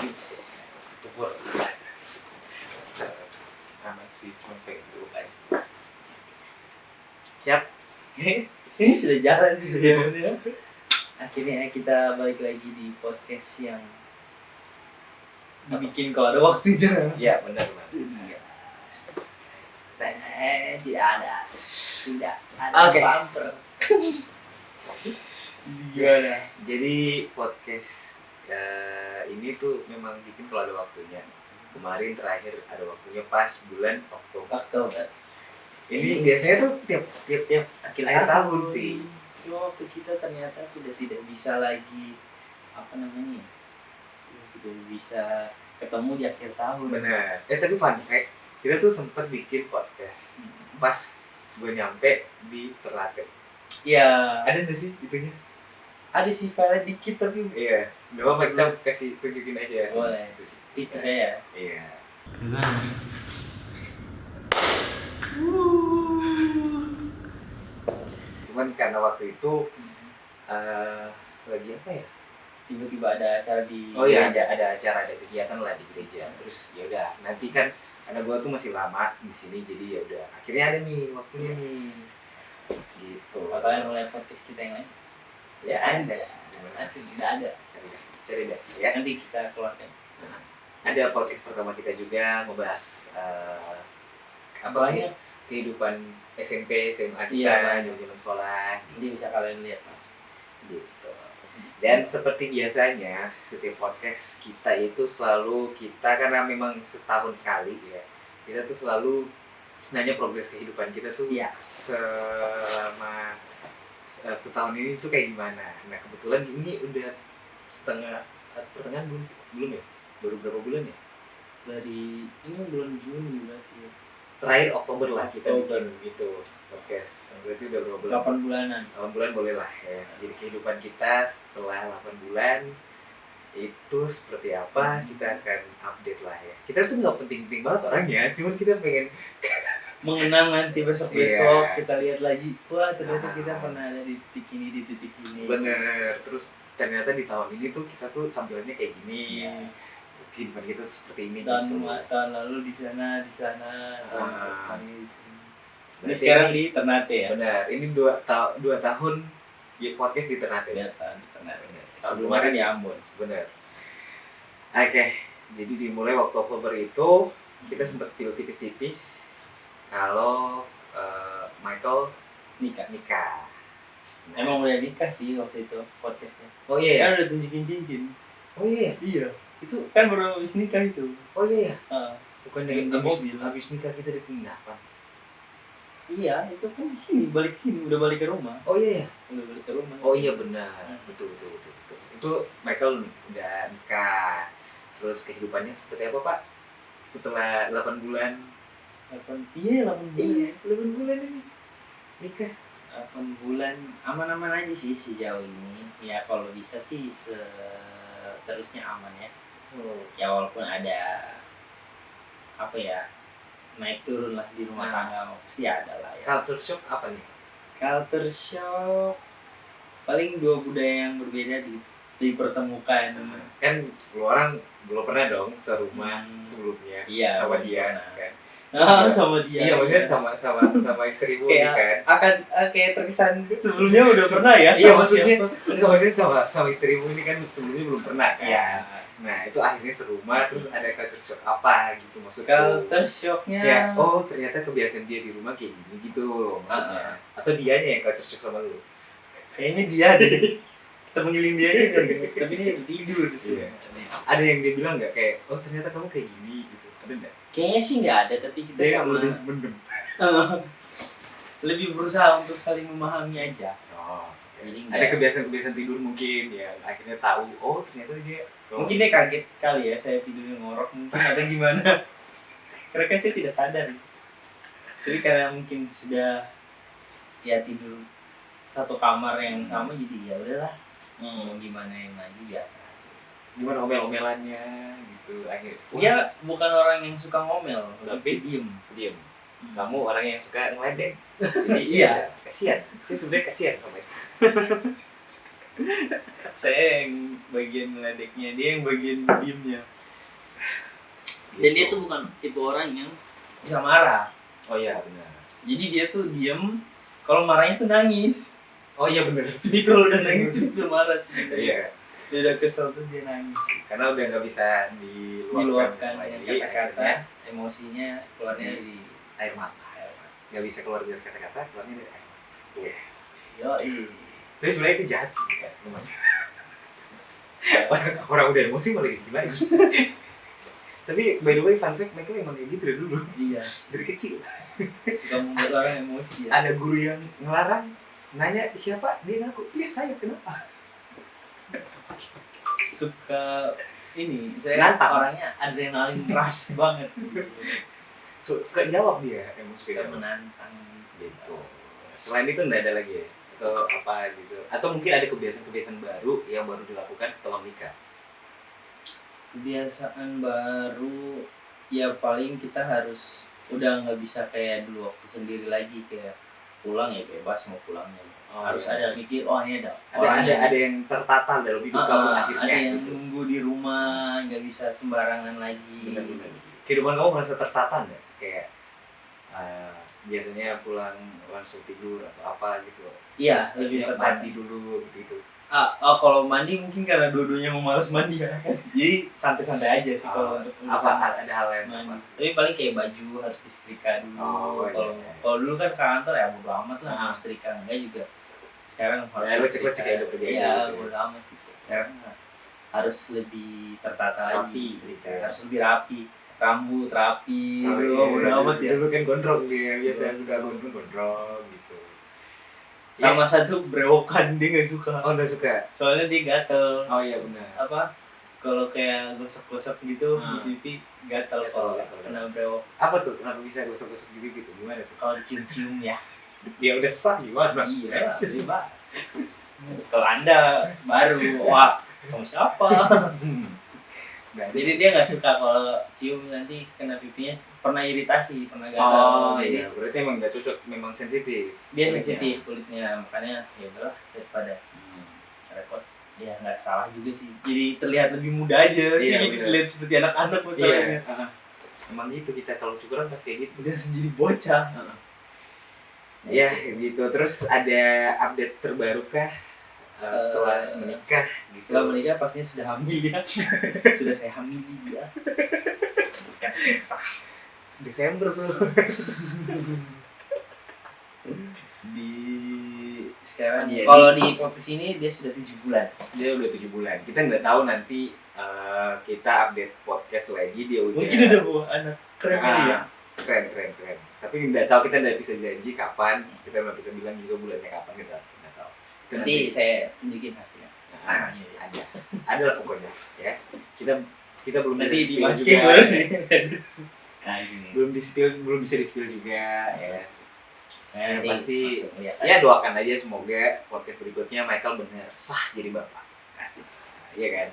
switch Tupur. Anak sih cuma pengen dulu aja. siap. Ini sudah jalan sih sebenarnya. Akhirnya kita balik lagi di podcast yang dibikin kalau ada waktunya. Iya benar banget. Tidak ada Oke. bumper. Gimana? Jadi podcast ini tuh memang bikin kalau ada waktunya. Kemarin terakhir ada waktunya pas bulan Oktober. Ini biasanya tuh tiap akhir tahun sih. Cuma waktu kita ternyata sudah tidak bisa lagi sudah tidak bisa ketemu di akhir tahun. Benar. Tapi fun fact, kita tuh sempat bikin podcast pas gue nyampe di Ternate. Iya. Ada nggak sih itunya? Ada sih file dikit tapi Iya. Gak apa-apa, kita kasih tunjukin aja. boleh. Tipis saya. Iya. Cuman karena waktu itu lagi apa ya? Tiba-tiba ada acara di Ada acara, ada kegiatan lah di gereja. Terus ya udah, nanti kan karena gua tuh masih lama di sini, jadi ya udah akhirnya ada nih waktunya nih. Gitu. Kalian mulai podcast kita yang lain? Ya ada. Masih tidak ada. Cari deh ya. Nanti kita keluarkan. Ada podcast pertama kita juga ngebahas Banyak. kehidupan SMP, SMA kita, Iya, zaman sekolah. Nanti bisa kalian lihat langsung. Gitu. Dan seperti biasanya setiap podcast kita itu selalu kita karena memang setahun sekali ya, kita tuh selalu nanya progres kehidupan kita tuh Iya. selama setahun ini tuh kayak gimana. Nah kebetulan ini udah pertengahan belum ya, baru berapa bulan ya, Dari ini bulan Juni berarti ya. terakhir Oktober lah kita Oktober. bikin gitu podcast. Berarti udah berapa bulan? 8 bulanan. 8 bulan boleh lah ya. Jadi kehidupan kita setelah 8 bulan itu seperti apa, kita akan update lah ya. Kita tuh nggak penting-penting banget orangnya, cuman kita pengen Mengenang nanti besok-besok Iya. kita lihat lagi. Wah ternyata kita pernah ada di titik ini. bener. Terus ternyata di tahun ini tuh kita tuh tampilannya kayak gini. Iya. Kehidupan kita tuh seperti ini Tahun lalu di sana, tahun Ah. depan di sini. Ini Berarti sekarang di Ternate ya. Benar, ini 2 tahun ya, podcast di Ternate. Ya, tahun di Ternate. Benar. Sebelumnya kan di Ambon. Benar. Oke, jadi dimulai waktu Oktober itu kita sempat spill tipis-tipis kalau Michael Nikah. nikah. Nah. Emang udah nikah sih waktu itu podcastnya. Oh iya ya? Kan udah tunjukin cincin. Oh iya ya? Iya. Itu kan baru habis nikah itu. Oh iya ya? Ah. Bukan Di mobil. habis nikah kita di penginapan. Iya, itu kan di sini, balik ke sini, udah balik ke rumah. Oh iya ya? Udah balik ke rumah. Oh iya benar. Betul. Itu Michael udah nikah. Terus kehidupannya seperti apa, Pak? Setelah 8 bulan. 8 bulan. 8 bulan ini nikah. 8 bulan aman-aman aja sih sejauh ini. Ya kalau bisa sih seterusnya aman ya. Oh. Ya walaupun ada apa ya, naik turun lah di rumah tangga pasti ada lah ya. Culture shock apa nih? Culture shock paling 2 budaya yang berbeda dipertemukan. Kan lu orang belum pernah dong serumah sebelumnya Iya, sama belum dia pernah. kan? Sama dia. Iya maksudnya sama istrimu nih kan? Akan kayak terkesan sebelumnya udah pernah ya. Iya sama maksudnya siapa. sama istrimu ini kan sebelumnya belum pernah kan? Iya. Nah itu akhirnya serumah terus ada culture shock apa gitu maksudnya? Culture shocknya. Ya, oh ternyata kebiasaan dia di rumah kayak gini gitu maksudnya. Atau dianya yang culture shock sama lu? Kayaknya dia deh. Kita panggilin dia aja kali. Tapi dia tidur di sini. Iya. Ada yang dia bilang nggak kayak, oh ternyata kamu kayak gini gitu, ada nggak? Kayaknya sih nggak ada, tapi kita Dia sama lebih mendem. lebih berusaha untuk saling memahami aja. Oh, Jadi ada kebiasaan-kebiasaan tidur mungkin ya akhirnya tahu, oh ternyata dia. mungkin dia kaget kali ya saya tidurnya ngorok mungkin atau gimana. Karena kan saya tidak sadar. Jadi karena mungkin sudah ya tidur satu kamar yang sama jadi ya udahlah. Mau gimana yang lagi biasa. Gimana omel-omelannya gitu akhirnya. Dia bukan orang yang suka ngomel, Tapi diem. diem. Kamu orang yang suka ngeledek. Jadi Iya. kasihan. Saya sebenarnya kasihan sama itu. Saya yang bagian ngeledeknya, dia yang bagian diemnya. Dan dia tuh bukan tipe orang yang Bisa marah. Oh iya benar. Jadi dia tuh diem, kalau marahnya tuh nangis. Oh iya benar. Jadi kalau udah nangis tuh dia udah marah. Iya. Dia udah kesel terus dia nangis. Karena udah nggak bisa Diluapkan lagi, dengan akhirnya kata-kata, emosinya keluarnya di air mata. Nggak bisa keluar dari kata-kata, keluarnya dari air mata. Iya. yoi. Tapi sebenarnya itu jahat sih ya, memang. orang udah emosi malah kayak gimana? Tapi by the way, fun fact, Michael emang kayak gitu dari dulu, Iya, dari kecil. suka membuat orang emosi ya. Ada guru yang ngelarang, nanya siapa, dia ngaku, lihat saya, kenapa? Suka ini, saya Nantang. orangnya adrenalin rush banget. Suka jawab dia, emosi. Suka menantang. Gitu. Selain itu nggak ada lagi ya? Atau apa gitu? Atau mungkin ada kebiasaan-kebiasaan baru yang baru dilakukan setelah menikah? Kebiasaan baru ya paling kita harus udah nggak bisa kayak dulu waktu sendiri lagi, kayak pulang ya bebas mau pulangnya. Harus iya. ada mikir, oh ini ada Ada yang tertata dalam hidup kamu akhirnya ada yang gitu. nunggu di rumah, nggak bisa sembarangan lagi. Benar-benar. Kehidupan kamu merasa tertata nggak? Kayak biasanya pulang langsung tidur atau apa gitu? Iya, Terus lebih ya, tertata. mandi dulu gitu. Kalau mandi mungkin karena dua-duanya mau males mandi ya. Jadi santai-santai aja sih kalau untuk apa ada hal lain mandi. apa? Tapi paling kayak baju harus disetrika dulu. Oh, Kalau iya. kalau dulu kan kantor ya bodo amat lah, Ah. mau setrika enggak juga. Sekarang harus Ya, disetrika. lecek-lecek ya udah kerja Iya, gitu. bodo amat gitu. Sekarang harus lebih tertata Rapi, lagi, setrika. gitu. Harus lebih rapi. Rambut rapi, Oh, bro, iya. bodo amat ya. Dulu kan gondrong dia, biasa suka gondrong gitu. Sama satu brewokan dia nggak suka. Oh, udah suka. Soalnya dia gatel. Oh iya benar. Apa? Kalau kayak gosok-gosok gitu Hmm. di pipi gatel Gatel, kalau gatel. kena brewok. Apa tuh? Kenapa bisa gosok-gosok gigi gitu? Gimana tuh? Kalau dicium-cium ya. Ya udah sah gimana? Iya, bebas. Kalau Anda baru, wah, sama siapa? Nggak ada. Jadi dia nggak suka kalau cium, nanti kena pipinya pernah iritasi, pernah gatal. Oh Jadi iya, berarti emang nggak cocok, memang sensitif. dia kulitnya. sensitif kulitnya, makanya ya udahlah daripada repot. Ya nggak salah juga sih. Jadi terlihat lebih muda aja. Iya, Jadi bener. terlihat seperti anak-anak Iya. masalahnya. Emang gitu kita kalau cukuran pas kayak gitu. Udah jadi bocah. Ya gitu. Terus ada update terbaru kah setelah menikah? Gitu. Setelah menikah pastinya sudah hamil ya. Sudah saya hamili dia. Bukan sisa. Desember bro. Di sekarang Jadi- kalau di podcast ini dia sudah 7 bulan. Dia udah 7 bulan. Kita nggak tahu nanti kita update podcast lagi dia udah. Mungkin udah buah anak. Keren kali ya. Keren. Tapi nggak tahu, kita nggak bisa janji kapan. Kita nggak bisa bilang juga bulannya kapan, kita nggak tahu. Itu Nanti saya tunjukin hasilnya. Nah, ada lah pokoknya ya. Kita belum Nanti bisa spill dimasukin juga. baru nih. Nah, gini. belum bisa di spill juga ya. Nah, Yang nanti pasti langsung lihat ya doakan aja semoga podcast berikutnya Michael benar sah jadi bapak. Asik. Iya kan?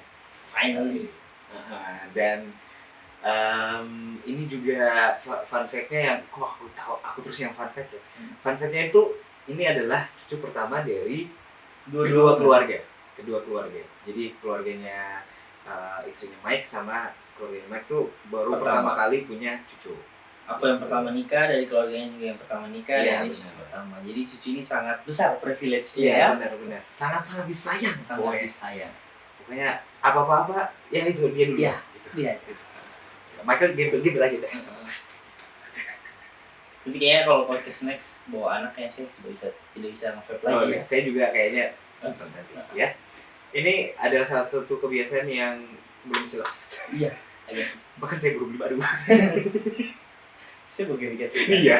finally. Dan ini juga fun fact-nya yang kok aku tahu, aku terus yang fun fact ya. Fun fact-nya itu ini adalah cucu pertama dari kedua keluarga. Jadi keluarganya istrinya Mike sama keluarganya Mike tuh baru pertama kali punya cucu. Aku yang pertama nikah, dari keluarganya juga yang pertama nikah, Iya, dan ini benar. cucu pertama. Jadi cucu ini sangat besar privilege-nya ya. Benar. Sangat disayang. Sangat Pokoknya. disayang. Pokoknya apa-apa ya itu dia dulu. Iya, gitu. dia. Michael gembel aja deh. Tapi kayaknya kalau podcast next bawa anak kayaknya saya tidak bisa nge-vape lagi ya. Saya juga kayaknya nanti ya. Ini adalah salah satu kebiasaan yang belum bisa lepas. Iya, agak susah. Bahkan saya belum baru. Saya bagian dikit. Iya.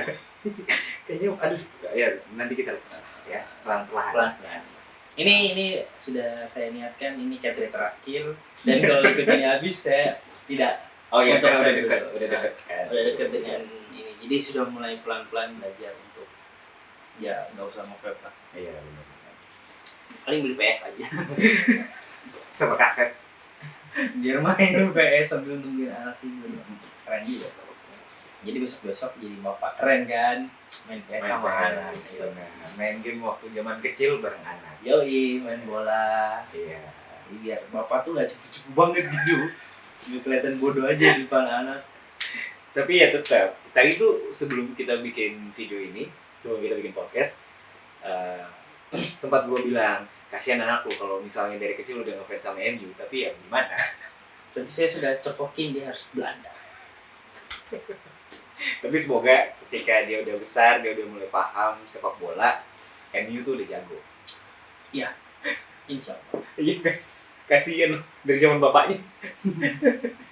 Kayaknya aduh ya nanti kita lepas ya pelan-pelan. Pelan-pelan. Ini sudah saya niatkan, ini catering terakhir, dan kalau ikut ini habis saya tidak Oh iya, Untuk kan udah vape dekat, dulu. udah dekat kan. udah dekat dengan ini. Jadi sudah mulai pelan-pelan belajar untuk ya nggak usah nge-vape lah. Iya benar. Paling beli PS aja. Sama kaset. Biar main PS sambil nungguin anak tidur. Keren juga. Jadi besok jadi bapak keren kan, main PS sama anak. Main game waktu zaman kecil bareng anak. Yoi, main bola. Iya. Biar bapak tuh gak cupu-cupu banget gitu. Nggak kelihatan bodoh aja di depan anak. Tapi ya tetap, tadi tuh sebelum kita bikin video ini, sebelum kita bikin podcast, sempat gue bilang, kasihan anakku kalau misalnya dari kecil udah ngefans sama MU, tapi ya gimana? Tapi saya sudah cokokin dia harus Belanda. Tapi semoga ketika dia udah besar, dia udah mulai paham sepak bola, MU tuh udah jago. Insya Allah. Iya kan? Kasihan dari zaman bapaknya.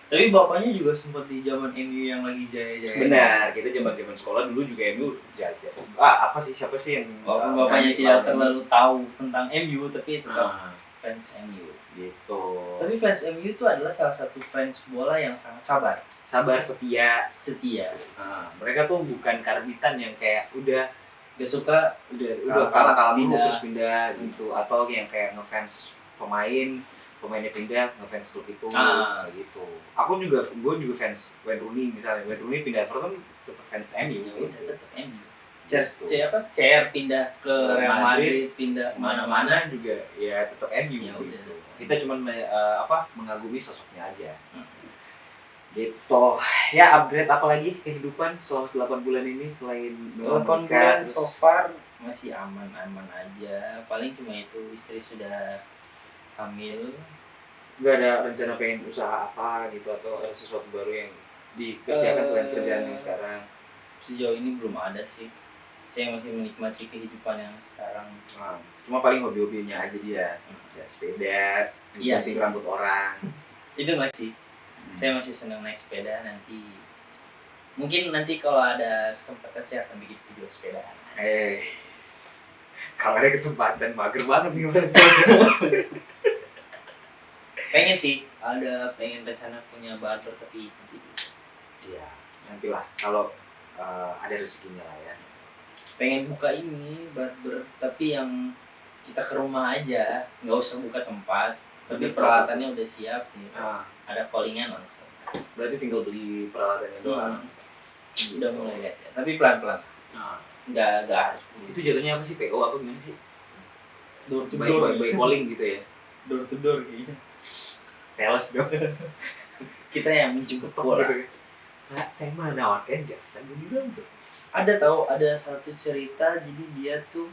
Tapi bapaknya juga sempat di zaman MU yang lagi jaya-jaya. Benar, kita zaman sekolah dulu juga MU jago. Apa sih, siapa sih yang Walaupun bapaknya tidak terlalu tahu tentang MU, tapi tetap Nah, fans MU. gitu. Tapi fans MU itu adalah salah satu fans bola yang sangat sabar, Sabar, setia. setia. Nah, mereka tuh bukan karbitan yang kayak udah Gak suka udah kalah dulu pindah. terus pindah gitu, atau yang kayak ngefans pemainnya pindah ngefans klub itu kayak gitu. Gue juga fans Wayne Rooney, misalnya Wayne Rooney pindah Everton tetap fans MU Ya udah tetap MU. gitu. CR pindah ke Real Madrid, pindah Mana-mana juga ya tetap MU Ya udah. gitu. Kita cuman mengagumi sosoknya aja. Hmm. Gitu. Ya, upgrade apa lagi kehidupan selama 8 bulan ini selain Walaupun menikah, bulan so far masih aman-aman aja. Paling cuma itu istri sudah hamil. nggak ada rencana pengen usaha apa gitu atau ada sesuatu baru yang dikerjakan selain kerjaan yang sekarang? Sejauh ini belum ada sih. Saya masih menikmati kehidupan yang sekarang. Nah, cuma paling hobi-hobinya aja dia. Ya, sepeda, Iya gunting sih. rambut orang. Itu masih. Saya masih senang naik sepeda. Mungkin nanti kalau ada kesempatan saya akan bikin video sepedaan. Kalau ada kesempatan mager banget nih orang. Pengen sih, pengen rencana punya barber tapi nanti dulu. Iya, nantilah kalau ada rezekinya lah ya. Pengen buka ini barber tapi yang kita ke rumah aja, nggak usah buka tempat. Tapi peralatannya udah siap gitu. Nah, Ada callingan langsung. berarti tinggal beli peralatannya doang. Udah mulai lihat ya. Tapi pelan-pelan. Nah, Nggak harus dulu. itu jatuhnya apa sih, PO apa gimana sih? Door to door. By calling gitu ya. Door to door kayaknya. Sales dong. Kita yang menjemput bola. Nah, saya menawarkan jasa gunting rambut. Ada satu cerita, jadi dia tuh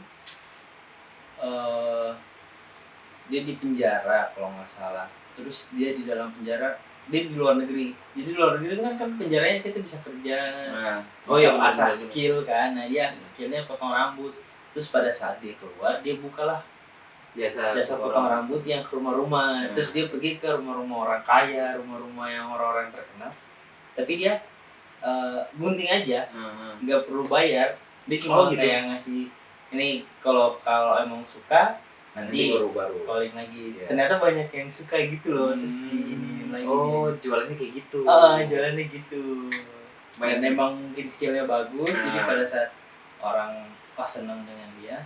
dia di penjara kalau nggak salah. Terus dia di dalam penjara, dia di luar negeri. Jadi di luar negeri itu kan penjaranya kita bisa kerja, Nah, bisa benar, asah benar. skill kan. Nah dia asah skillnya potong rambut. Terus pada saat dia keluar, dia bukalah jasa potong rambut yang ke rumah-rumah. Hmm. Terus dia pergi ke rumah-rumah orang kaya, rumah-rumah yang orang-orang terkenal. Tapi dia gunting aja, nggak perlu bayar. Dia cuma gitu. kayak ngasih ini kalau emang suka nanti baru-baru. calling lagi. Iya. Ternyata banyak yang suka gitu loh. Terus diinin lagi. Oh, jualannya kayak gitu. Jalannya gitu. Dan emang mungkin skillnya bagus. Jadi Nah. pada saat orang senang dengan dia,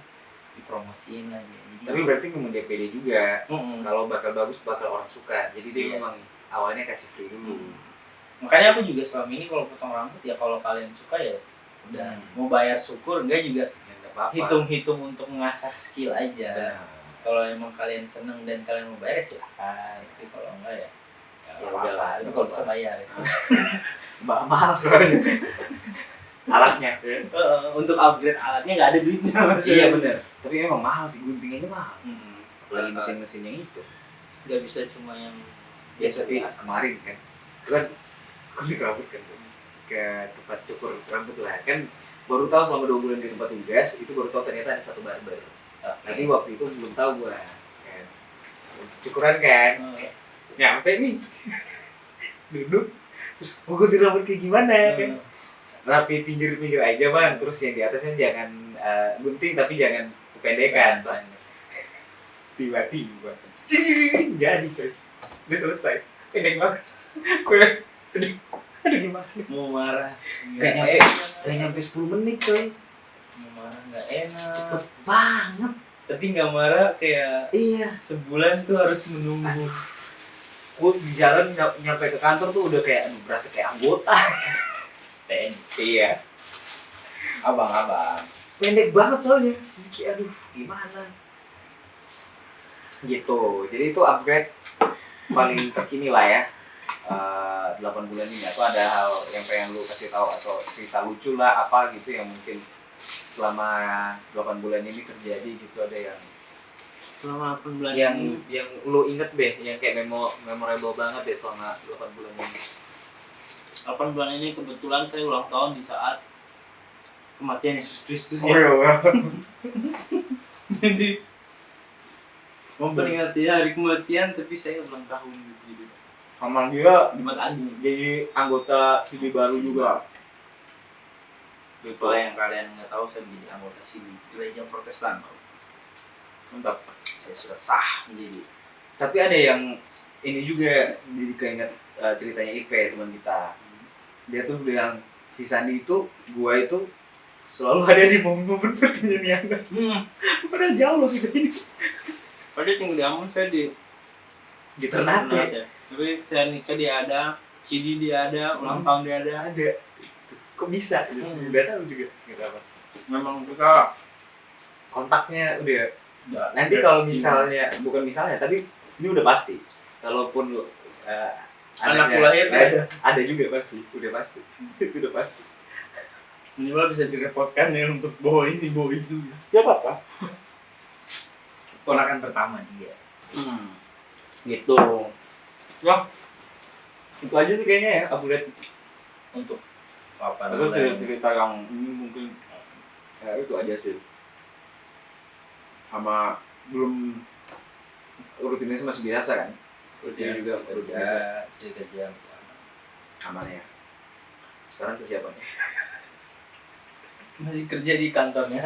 dipromosiin lagi. Jadi, Tapi berarti ngomong DPD juga. Mm-mm. Kalau bakal bagus bakal orang suka. Jadi dia Iya. memang awalnya kasih free dulu. Makanya aku juga selama ini kalau potong rambut ya kalau kalian suka ya udah mau bayar syukur, enggak juga Ya nggak apa-apa. hitung-hitung untuk mengasah skill aja. Benar. Kalau emang kalian seneng dan kalian mau bayar ya silahkan. Tapi kalau enggak ya Ya apa-apa. udahlah, Tapi nggak kalau apa-apa. bisa bayar. Mahal soalnya. Alatnya. Untuk upgrade alatnya nggak ada duitnya. Iya benar. Tapi emang mahal sih, guntingannya mahal. Hmm. Apalagi mesin-mesin yang itu. Nggak bisa cuma yang Biasa tapi kemarin kan gunting rambut kan tuh, ke tempat cukur rambut lah kan, baru tahu selama 2 bulan di tempat tugas itu baru tahu ternyata ada satu barber. Tapi waktu itu belum tahu gua kan, cukuran kan, nyampe nih duduk terus mau gunting rambut kayak gimana kan, rapi pinggir-pinggir aja bang, terus yang di atasnya jangan gunting tapi jangan kependekan bang. Tiba-tiba sih jadi coy, udah selesai, pendek banget. Gue aduh gimana, mau marah Nggak nyampe 10 menit coy, mau marah nggak enak, cepet banget. tapi nggak marah kayak Iya, sebulan tuh harus menunggu. gue di jalan nyampe ke kantor tuh udah kayak berasa kayak anggota. TNI. Iya. Abang-abang. Pendek banget soalnya. Jadi kayak, aduh, gimana? Gitu. Jadi itu upgrade paling terkini lah ya. 8 bulan ini. Atau ada hal yang pengen lu kasih tahu atau cerita lucu lah apa gitu yang mungkin selama 8 bulan ini terjadi gitu, ada yang Selama 8 bulan yang ini, yang lu inget deh, yang kayak memorable banget deh selama 8 bulan ini. 8 bulan ini kebetulan saya ulang tahun di saat kematian Yesus Kristus Oh ya. iya. Jadi memperingati hari kematian tapi saya ulang tahun gitu. Sama dia Jumat Agung. jadi anggota CD baru juga. Kalau yang kalian nggak tahu, saya menjadi anggota sini gereja Protestan. Mantap. Saya sudah sah menjadi. Tapi ada yang ini juga, jadi keinget ceritanya IP teman kita. Dia tuh bilang si Sandi itu, gua itu selalu ada di momen-momen penting anda. Padahal jauh loh kita ini. Padahal tinggal di Ambon, saya di Ternate. Tapi saya nikah dia ada, CD dia ada, ulang tahun dia ada. Ada. Kok bisa? Udah tahu juga. Gitu apa? Memang kita Kontaknya udah. Nanti kalau misalnya, bukan misalnya, tapi ini udah pasti. Kalaupun Anakku anaknya lahir, ada juga pasti, udah pasti. Udah pasti. minimal bisa direpotkan ya untuk bawa ini bawa itu. Ya apa-apa. Ponakan pertama dia. Gitu. Ya. Itu aja sih kayaknya ya, upgrade. Untuk 8 Itu bulan. cerita yang ini mungkin ya itu aja sih. Sama belum rutinitas masih biasa kan? Rutin juga kerja, istri kerja. aman ya. Sekarang tuh siapa nih? Masih kerja di kantornya.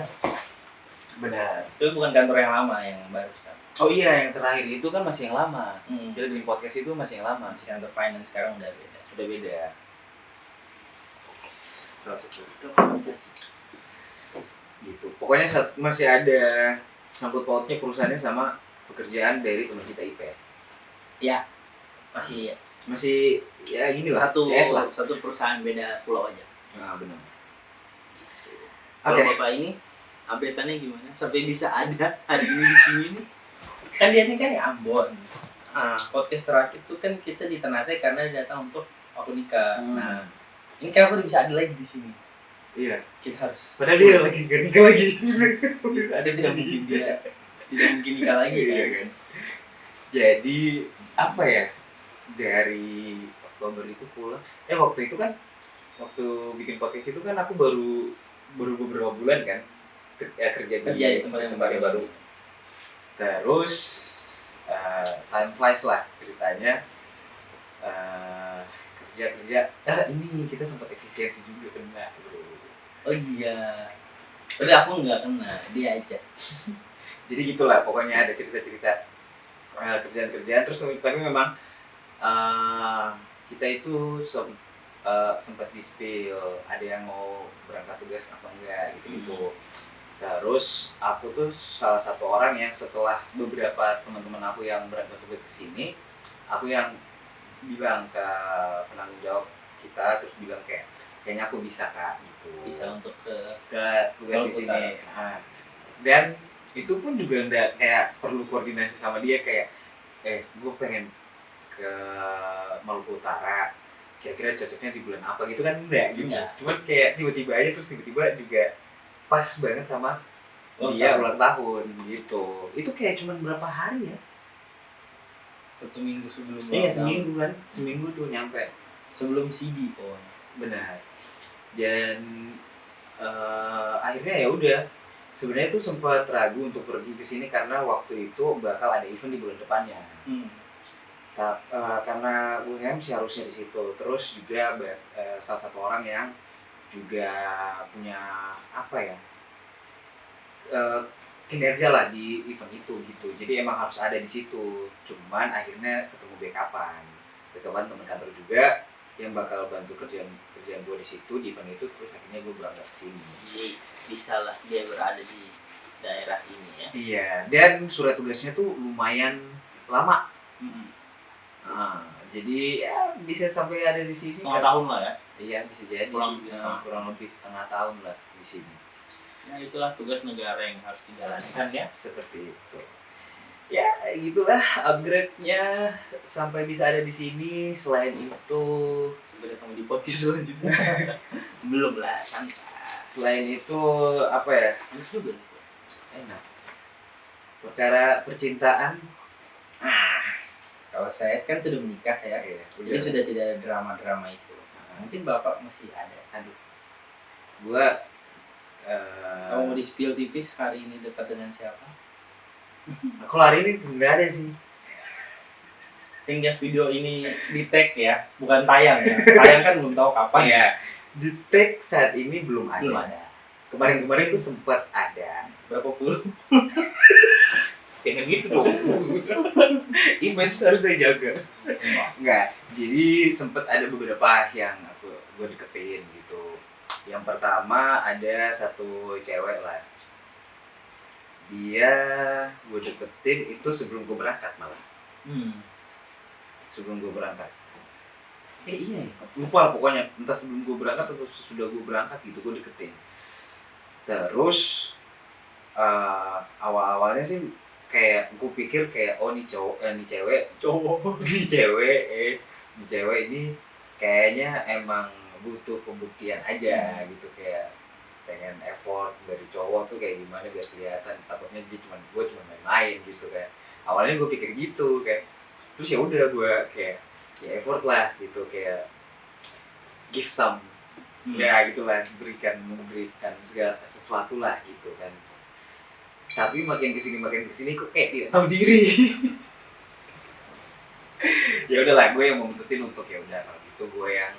Benar. Itu bukan kantor yang lama, yang baru sekarang. Oh iya, yang terakhir itu kan masih yang lama. Hmm. Jadi bikin podcast itu masih yang lama. Masih kantor finance, sekarang udah beda. Sudah beda. Salah satu komunikasi. Gitu. Pokoknya masih ada sangkut pautnya perusahaannya sama pekerjaan dari teman kita IP. Ya, masih Masih ya gini lah. Satu CS lah. satu perusahaan beda pulau aja. Nah, benar. Kalau Oke. Bapak ini update-annya gimana? Sampai bisa ada hari ini di sini nih. kan dia ini kan di Ambon. Ah, Podcast terakhir itu kan kita di Ternate karena dia datang untuk aku nikah. Hmm. Nah, ini kenapa dia bisa ada lagi di sini? iya. Kita harus. Padahal dia lagi gak nikah lagi. ada tidak mungkin dia tidak mungkin nikah lagi Iya kan? kan. Jadi apa ya? Dari Oktober itu pulang. Waktu itu kan waktu bikin podcast itu kan aku baru beberapa bulan kan kerja Kerja di tempat yang baru. Terus time flies lah ceritanya. Kerja ini kita sempat efisiensi juga kena bro. Oh iya. Tapi aku nggak kena, dia aja. Jadi gitulah pokoknya ada cerita-cerita kerjaan-kerjaan terus tapi memang kita itu sempat di-spill ada yang mau berangkat tugas apa enggak gitu. Terus aku tuh salah satu orang yang setelah beberapa teman-teman aku yang berangkat tugas ke sini, aku yang bilang ke penanggung jawab kita terus bilang kayaknya aku bisa Kak gitu. Bisa untuk ke tugas di sini. Nah, dan itu pun juga enggak kayak perlu koordinasi sama dia kayak gue pengen ke Maluku Utara, kira-kira cocoknya di bulan apa gitu kan enggak gitu. Enggak. Cuman kayak tiba-tiba aja terus tiba-tiba juga pas banget sama dia ulang tahun gitu. Itu kayak cuman berapa hari ya? 1 minggu sebelum Iya ulang tahun. seminggu kan, seminggu tuh nyampe. Sebelum CD Benar. Dan akhirnya ya udah. Sebenarnya tuh sempat ragu untuk pergi ke sini karena waktu itu bakal ada event di bulan depannya. Karena UMM seharusnya di situ. Terus juga salah satu orang yang juga punya apa ya kinerja lah di event itu gitu. Jadi emang harus ada di situ. Cuman akhirnya ketemu backupan teman kantor juga yang bakal bantu kerjaan gue di situ di event itu. Terus akhirnya gue berangkat ke sini. Jadi bisa lah dia berada di daerah ini ya. Iya. Dan surat tugasnya tuh lumayan lama. Jadi ya bisa sampai ada di sini setengah tahun lah ya. Iya bisa jadi Kurang sih. lebih Kurang lebih setengah tahun lah di sini. Ya itulah tugas negara yang harus dijalankan ya. Seperti itu. Ya gitulah upgrade-nya sampai bisa ada di sini. Selain itu Sampai ketemu di podcast selanjutnya. Belum lah, santai. selain itu apa ya? Bagus juga. Enak. Perkara percintaan. Kalau saya kan sudah menikah ya, jadi sudah tidak ada drama-drama itu. Mungkin bapak masih ada. Aduh. Gua Kamu mau di-spill tipis hari ini dekat dengan siapa? kalau hari ini nggak ada sih. Hingga video ini di tag ya, bukan tayang ya. Tayang kan belum tahu kapan. Ya, di tag saat ini belum ada. Belum ada. Kemarin tuh sempat ada. Berapa puluh? Jangan gitu dong. Image harus saya jaga. Enggak. Jadi sempat ada beberapa yang gue deketin gitu. Yang pertama ada satu cewek lah. Dia gue deketin itu sebelum gue berangkat malah. Sebelum gue berangkat. Iya, lupa lah pokoknya. Entah sebelum gue berangkat atau sudah gue berangkat gitu gue deketin. Terus awal-awalnya sih kayak gue pikir kayak oh nih cewek ini kayaknya emang butuh pembuktian aja gitu, kayak pengen effort dari cowok tuh kayak gimana biar kelihatan, takutnya dia gue cuma main-main gitu kan. Awalnya gue pikir gitu kan, terus ya udah gue kayak ya effort lah gitu, kayak give some ya gitulah, memberikan segala sesuatu lah gitu kan. Tapi makin kesini kok kayak tidak tahu diri. Ya udahlah, gue yang memutusin untuk ya udah kalau gitu gue yang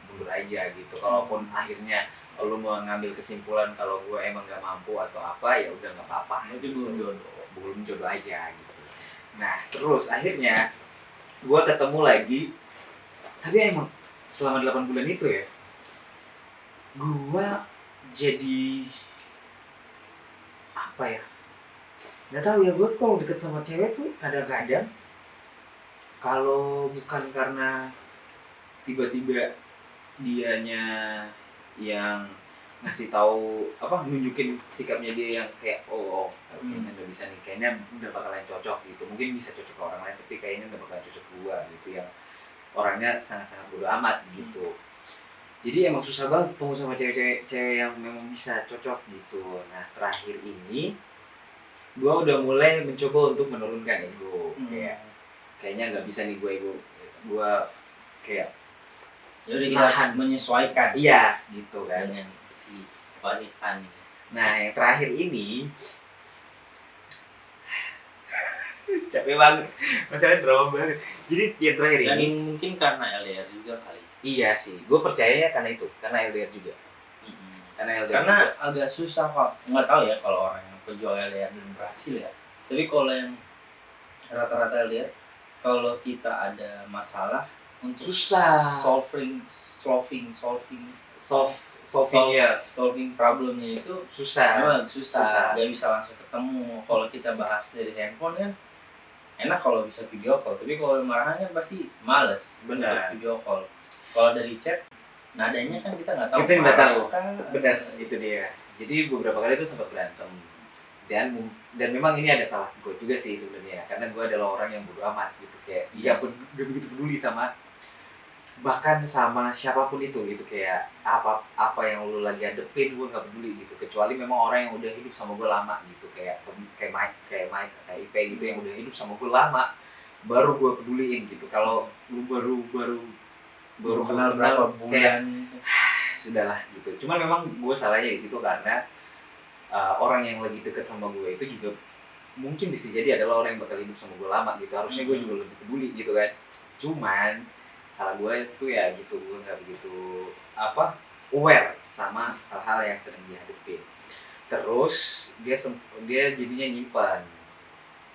mundur aja gitu. Kalaupun akhirnya lo mau ngambil kesimpulan kalau gue emang gak mampu atau apa, ya udah nggak apa-apa. Itu belum jodoh aja gitu. Nah terus akhirnya gue ketemu lagi, tapi emang selama 8 bulan itu ya, gue jadi apa ya? Nggak tahu ya, gue tuh kalau deket sama cewek tuh kadang-kadang kalau bukan karena tiba-tiba dianya yang ngasih tahu apa nunjukin sikapnya dia yang kayak oh kayaknya nggak bisa nih, kayaknya udah bakalan cocok gitu, mungkin bisa cocok ke orang lain tapi kayaknya nggak bakalan cocok gua gitu, yang orangnya sangat-sangat bodo amat gitu. Jadi emang susah banget ketemu sama cewek yang memang bisa cocok gitu. Nah terakhir ini gue udah mulai mencoba untuk menurunkan ego. Kayaknya nggak bisa nih gue kayak jadi kita harus menyesuaikan. Iya gitu kan dengan si wanita nih. Nah yang terakhir ini capek banget, masalahnya drama banget. Jadi yang terakhir dan ini mungkin karena LDR juga kali. iya sih, gue percayanya karena itu, karena LDR juga. Karena agak susah kok, nggak tahu ya kalau orang yang pejuang LDR dan berhasil ya. Tapi kalau yang rata-rata LDR, kalau kita ada masalah untuk susah solving problemnya itu susah. susah. Nggak bisa langsung ketemu. Kalau kita bahas dari handphone kan enak kalau bisa video call, tapi kalau marahan kan pasti males Benar. untuk video call. Kalau dari chat nadanya kan kita nggak tahu. Kita nggak tahu. Kan. Benar, itu dia. Jadi beberapa kali itu sempat berantem. Dan memang ini ada salah gue juga sih sebenarnya, karena gue adalah orang yang bodo amat gitu, kayak gak begitu peduli sama bahkan sama siapapun itu gitu, kayak apa yang lu lagi hadepin gue nggak peduli gitu, kecuali memang orang yang udah hidup sama gue lama gitu, kayak Mike kayak IP gitu yang udah hidup sama gue lama, baru gue peduliin gitu. Kalau lu baru kenal berapa bulan kayak sudahlah gitu. Cuman memang gue salahnya di situ karena orang yang lagi deket sama gue itu juga mungkin bisa jadi adalah orang yang bakal hidup sama gue lama gitu, harusnya gue juga lebih peduli gitu kan. Cuman salah gue itu ya gitu, gue nggak begitu aware sama hal-hal yang sedang dihadapin. Terus dia jadinya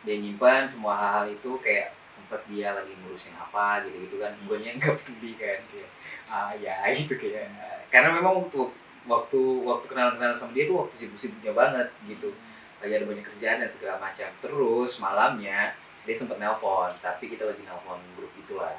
nyimpan semua hal-hal itu, kayak sempet dia lagi ngurusin apa gitu kan, gue nya nggak peduli kan, kayak ya gitu, kayak karena memang waktu kenalan sama dia tuh waktu sibuk-sibuknya banget gitu, lagi ada banyak kerjaan dan segala macam. Terus malamnya dia sempet nelpon, tapi kita lagi nelpon grup itulah.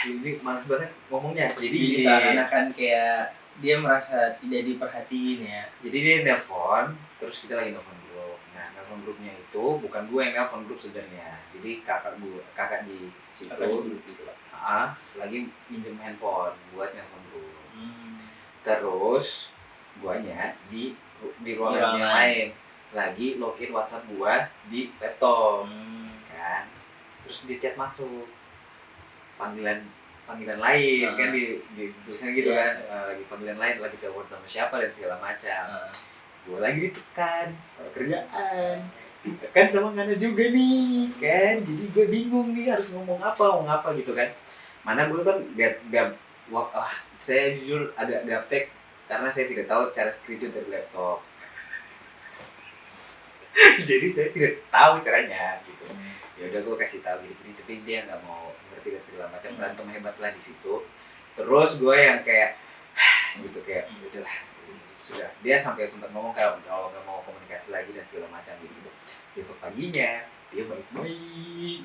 ini males banget ngomongnya. Jadi Jadi gini, seakan-akan kayak dia merasa tidak diperhatiin ya. jadi dia nelpon, terus kita lagi nelpon grup. Nah, nelpon grupnya itu bukan gue yang nelpon grup sebenarnya. Jadi kakak di situ, Kakak di grup gitu lah. lagi minjem handphone buat nelpon grup. Hmm. Terus guanya di ruangan Ruangan yang lain lagi login WhatsApp gua di laptop kan. Terus dia chat masuk panggilan lain kan di tulisannya gitu kan. Lagi panggilan lain, lagi telepon sama siapa dan segala macam. Gua lagi ditekan soal kerjaan, kan sama Ngana juga nih kan, jadi gue bingung nih harus ngomong apa gitu kan. Mana gue kan saya jujur agak gaptek karena saya tidak tahu cara screenshot dari laptop. Jadi saya tidak tahu caranya gitu. Ya udah gue kasih tahu gini, tapi dia nggak mau ngerti dan segala macam. Berantem hebat lah di situ. Terus gue yang kayak gitu kayak udahlah, sudah. Dia sampai sempat ngomong kalau nggak mau komunikasi lagi dan segala macam gitu. Besok paginya dia baik-baik.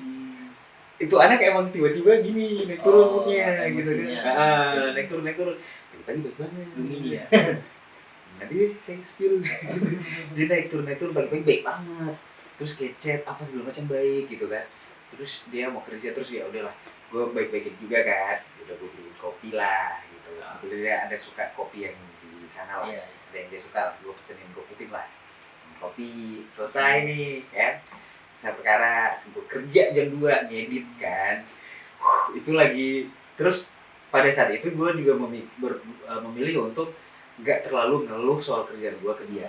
Itu anak emang tiba-tiba gini naik turun moodnya gitu kan. Naik turun pagi baik banget Gemini ya. nah dia saya spill dia naik turun pagi baik banget, terus kayak chat apa segala macam baik gitu kan. Terus dia mau kerja, terus ya udahlah gue baik-baikin juga kan, udah gue beliin kopi lah gitu. Kebetulan dia ada suka kopi yang di sana lah, ada yang dia suka lah, gue pesenin gue putih lah kopi. Selesai nih kan, saya perkara gue kerja jam 2 ngedit kan. Itu lagi. Terus pada saat itu gue juga memilih untuk gak terlalu ngeluh soal kerjaan gue ke dia,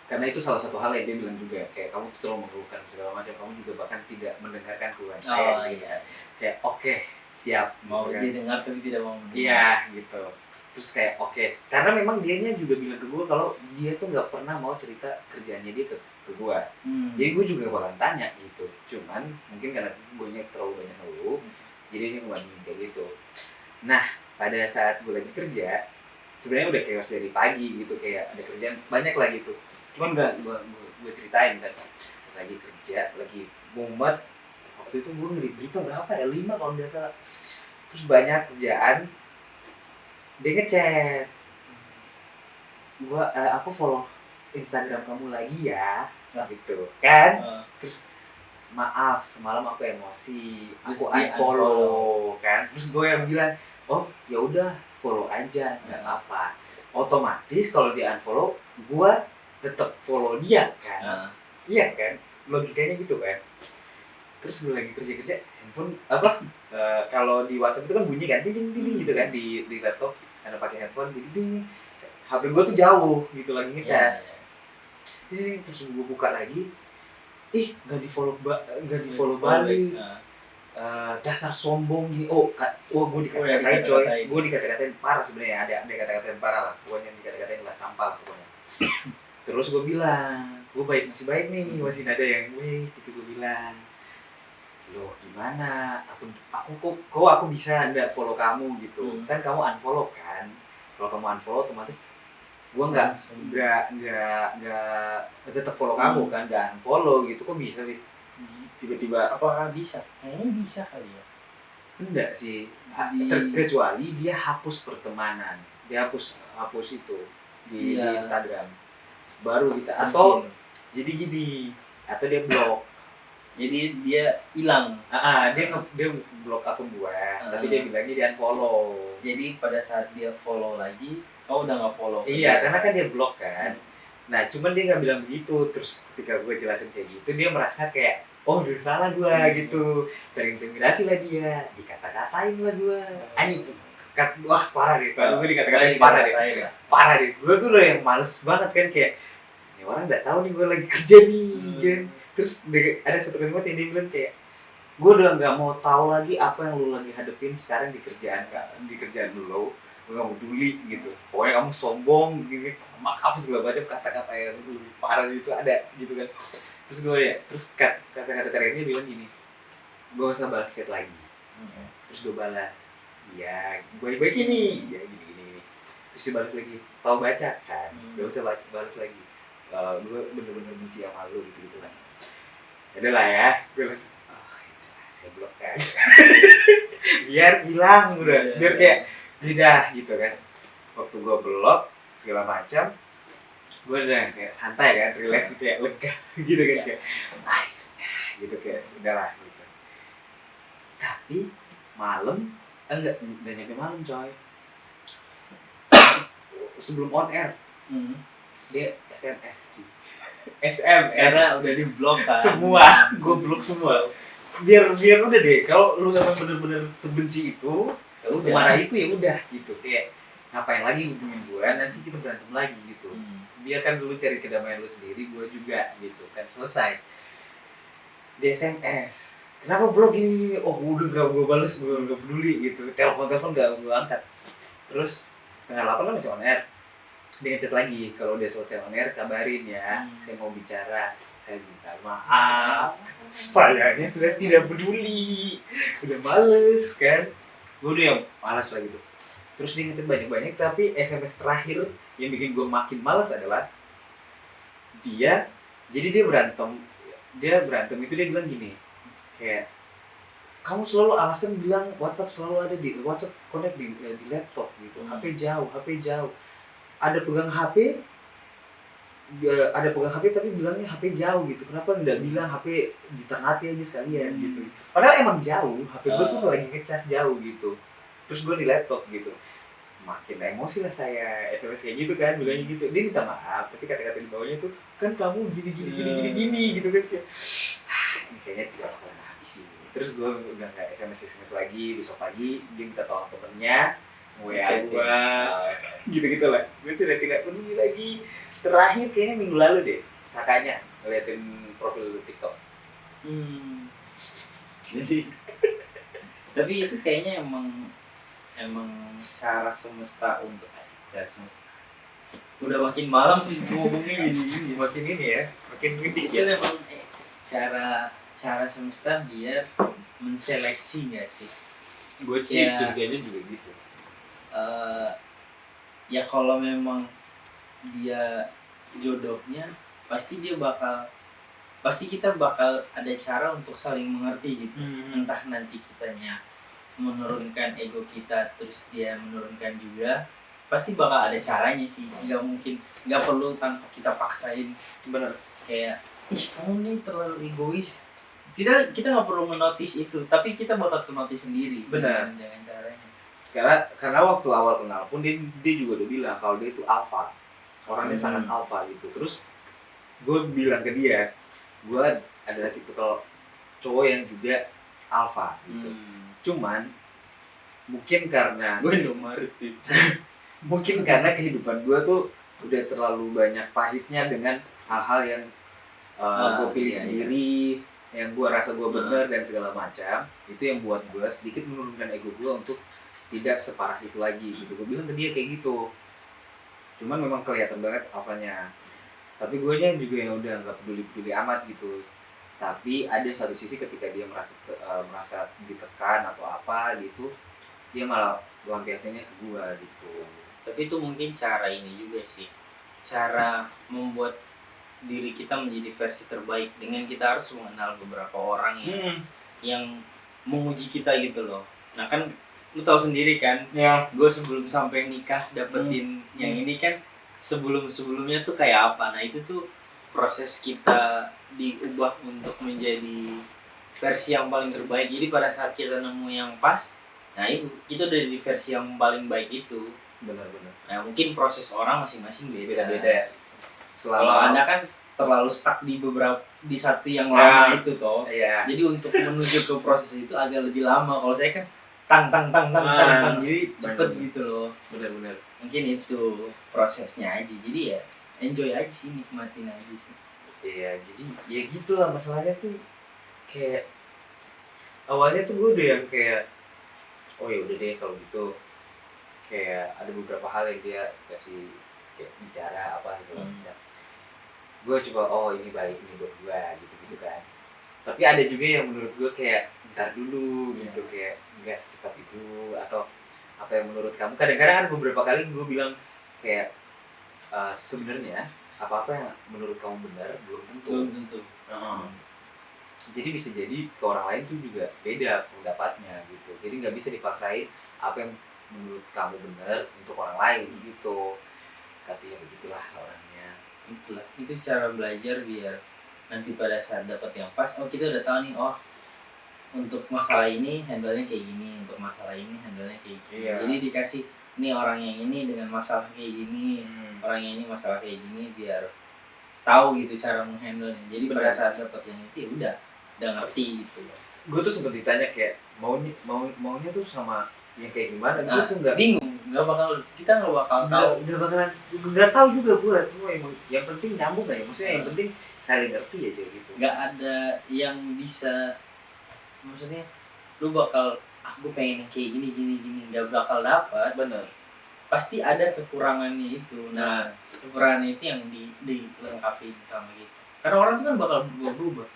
karena itu salah satu hal yang dia bilang juga, kayak kamu tuh terlalu mengeluhkan segala macam, kamu juga bahkan tidak mendengarkan keluhan saya gitu. Kayak oke, siap Mau gitu kan. dia dengar tapi tidak mau mendengar. Iya gitu. Terus kayak oke, karena memang dianya juga bilang ke gue kalau dia tuh nggak pernah mau cerita kerjaannya dia ke gue. Jadi gue juga bakalan tanya gitu, cuman mungkin karena gue terlalu banyak ngeluh, jadi dia ngebandingin kayak gitu. Nah pada saat gue lagi kerja, sebenarnya udah chaos dari pagi gitu, kayak ada kerjaan banyak lah gitu, cuman gak gue ceritain kan. Lagi kerja, lagi mumet, waktu itu gue ngedit berita berapa ya, 5 kalau nggak salah. Terus banyak kerjaan, dia ngechat gue, aku follow Instagram kamu lagi ya gitu kan. Terus maaf semalam aku emosi, aku unfollow kan. Terus gue yang bilang, oh ya udah follow aja, nggak apa-apa. Otomatis kalau dia unfollow, gue tetap follow dia kan. Iya kan, logikanya gitu kan. Terus gue lagi kerja handphone kalau di WhatsApp itu kan bunyi kan, ding gitu kan, di laptop karena pakai headphone jadi ding. HP gue tuh jauh gitu, lagi ngecas. Terus gue buka lagi, nggak di follow balik. Dasar sombong gini. Gue dikata-katain coy. Gue dikata-katain parah sebenarnya, ada kata-katain parah lah. Pokoknya dikata-katain lah sampah pokoknya. Terus gue bilang, gue masih baik nih, masih ada yang gitu. Gue bilang, loh gimana? Aku bisa nggak follow kamu gitu? Kan kamu unfollow kan? Kalau kamu unfollow otomatis gue nggak tetap follow kamu kan, nggak unfollow gitu. Kok bisa tiba-tiba? Apakah bisa? Kayaknya bisa kali ya. Enggak sih, kecuali dia hapus pertemanan, dia hapus itu di Instagram baru kita, atau jadi gini, atau dia blok. Jadi dia hilang. Dia blok akun gua, tapi dia bilangnya dia unfollow. Jadi pada saat dia follow lagi, kau udah nggak follow. Iya, karena kan dia blok kan. Nah, cuman dia nggak bilang begitu. Terus ketika gue jelasin kayak gitu, dia merasa kayak, oh udah salah gue gitu. Terintimidasi lah dia, dikata-katain lah gue. Wah parah deh, kalau gue dikata-katain parah deh. Gue tuh udah yang males banget kan, kayak ini orang nggak tahu nih gue lagi kerja nih kan. Terus ada satu kalimat yang dia bilang kayak, gue udah nggak mau tahu lagi apa yang lu lagi hadepin sekarang di kerjaan lu. Gue gak peduli gitu, pokoknya kamu sombong gitu, maaf segala macam, kata-kata yang parah itu ada gitu kan. Terus kata-kata terakhirnya bilang gini, gue gak usah balas chat lagi. Terus gue balas, iya baik-baik ini, iya gini. Terus dia balas lagi, tahu baca kan, gak usah balas lagi, gue bener-bener benci sama lu gitu kan. Yaudah lah ya, gue balas, saya blok kan. biar hilang udah, Iya, biar kayak beda gitu kan. Waktu gue blok segala macam, gue udah kayak santai kan, relax kayak lega gitu kan, kayak ah, gitu kayak udahlah gitu. Tapi malam enggak nyampe malam coy, sebelum on air dia SMS karena udah di blok kan semua, gue blok semua. Biar udah deh, kalau lu emang bener-bener sebenci itu, ya udah. semarah itu ya udah gitu, kayak ngapain lagi hubungin gue, nanti kita berantem lagi gitu. Biarkan dulu cari kedamaian lu sendiri, gue juga gitu kan, selesai. Di SMS, kenapa blok ini? Oh udah gak gue bales, gue gak peduli gitu. Telepon gak gue angkat. Terus 7:30 kan masih on air, dia ngechat lagi, kalau udah selesai on air kabarin ya, saya mau bicara. Saya minta maaf, sayangnya sudah tidak peduli, udah males kan, gue udah yang malas lah gitu. Terus dia ngechat banyak-banyak, tapi SMS terakhir yang bikin gue makin malas adalah jadi dia berantem itu dia bilang gini, kayak kamu selalu alasan bilang WhatsApp selalu ada di WhatsApp connect di laptop gitu, HP jauh, ada pegang HP tapi bilangnya HP jauh gitu. Kenapa nggak bilang HP di Ternate aja sekalian gitu. Padahal emang jauh, HP gue tuh lagi ngecas jauh gitu. Terus gue di laptop gitu. Makin emosi lah saya, SMS kayak gitu kan, bilangnya gitu. Dia minta maaf, tapi kata-kata di bawahnya tuh kan kamu gini gitu kan. Ini kayaknya tidak bakalan habis ini. Terus gue udah nggak SMS lagi. Besok pagi dia minta tolong temennya, WA gue, gitu lah. Gue sudah tidak peduli lagi. Terakhir kayaknya minggu lalu deh, kakaknya ngeliatin profil TikTok. Jadi tapi itu kayaknya emang cara semesta untuk asik, cara semesta. Udah makin malam ngomongnya jadi Makin ini ya, makin ngedi itu ya. memang cara semesta biar menseleksi nggak sih? Gue sih curiganya juga gitu. Ya kalau memang dia jodohnya, pasti kita bakal ada cara untuk saling mengerti gitu. Entah nanti kitanya menurunkan ego kita, terus dia menurunkan juga, pasti bakal ada caranya sih. Nggak perlu tanpa kita paksain. Bener. Kayak kamu nih terlalu egois, kita nggak perlu menotis itu, tapi kita bakal menotis sendiri. Benar. Dengan caranya. Karena waktu awal kenal pun dia juga udah bilang kalau dia itu alpha, orangnya sangat alpha gitu. Terus gue bilang ke dia, gue adalah tipikal cowok yang juga alpha gitu. Cuman mungkin karena kehidupan gue tuh udah terlalu banyak pahitnya dengan hal-hal yang gue pilih sendiri, yang gue rasa gue benar dan segala macam. Itu yang buat gue sedikit menurunkan ego gue untuk tidak separah itu lagi gitu. Gue bilang ke dia kayak gitu. Cuman memang kelihatan banget apanya. Tapi gue nya juga yang udah nggak peduli amat gitu. Tapi ada satu sisi ketika dia merasa ditekan atau apa gitu, dia malah lampiasinnya ke gue gitu. Tapi itu mungkin cara ini juga sih, cara membuat diri kita menjadi versi terbaik dengan kita harus mengenal beberapa orang yang menguji kita gitu loh. Nah kan lu tahu sendiri kan, gue sebelum sampai nikah dapetin yang ini kan, sebelumnya tuh kayak apa. Nah itu tuh proses kita diubah untuk menjadi versi yang paling terbaik. Jadi pada saat kita nemu yang pas, nah itu kita udah di versi yang paling baik itu. Benar-benar. Nah mungkin proses orang masing-masing beda-beda. Kalau Anda kan terlalu stuck di satu yang lama itu toh. Iya. Jadi untuk menuju ke proses itu agak lebih lama. Kalau saya kan tang jadi cepet gitu loh. Benar-benar. Mungkin itu prosesnya aja. Jadi ya enjoy aja sih, nikmatin aja sih. Iya, jadi ya gitulah masalahnya tuh. Kayak awalnya tuh gue udah yang kayak, oh ya udah deh kalau gitu. Kayak ada beberapa hal yang dia kasih kayak bicara apa segala macam. Gue coba, oh ini baik, ini buat gue gitu kan. Tapi ada juga yang menurut gue kayak ntar dulu gitu, kayak nggak secepat itu, atau apa yang menurut kamu. Kadang-kadang ada beberapa kali gue bilang kayak sebenarnya apa-apa yang menurut kamu benar belum tentu. Jadi bisa jadi ke orang lain tuh juga beda pendapatnya gitu. Jadi nggak bisa dipaksain apa yang menurut kamu benar untuk orang lain gitu. Tapi ya begitulah orangnya. Itulah, itu cara belajar biar nanti pada saat dapat yang pas, oh kita udah tahu nih, oh untuk masalah ini handle-nya kayak gini, untuk masalah ini handle-nya kayak gini. Iya. Jadi dikasih ini orang yang ini dengan masalah kayak gini, Hmm. orang yang ini masalah kayak gini, biar tahu gitu cara menghandle-nya. Jadi pada Benar. saat dapat yang itu ya udah ngerti gitu loh. Gue tuh sempet ditanya kayak maunya tuh sama yang kayak gimana. Nah, Gue tuh nggak bingung, kita nggak bakal tahu. nggak bakalan nggak tahu juga gue emang yang penting nyambung aja. Maksudnya yang penting saling ngerti aja gitu. Nggak ada yang bisa, maksudnya lu bakal gue pengen yang kayak gini nggak bakal dapat. Bener. Pasti ada kekurangannya itu. Nah, kekurangannya itu yang dilengkapi sama gitu. Karena orang itu kan bakal berubah.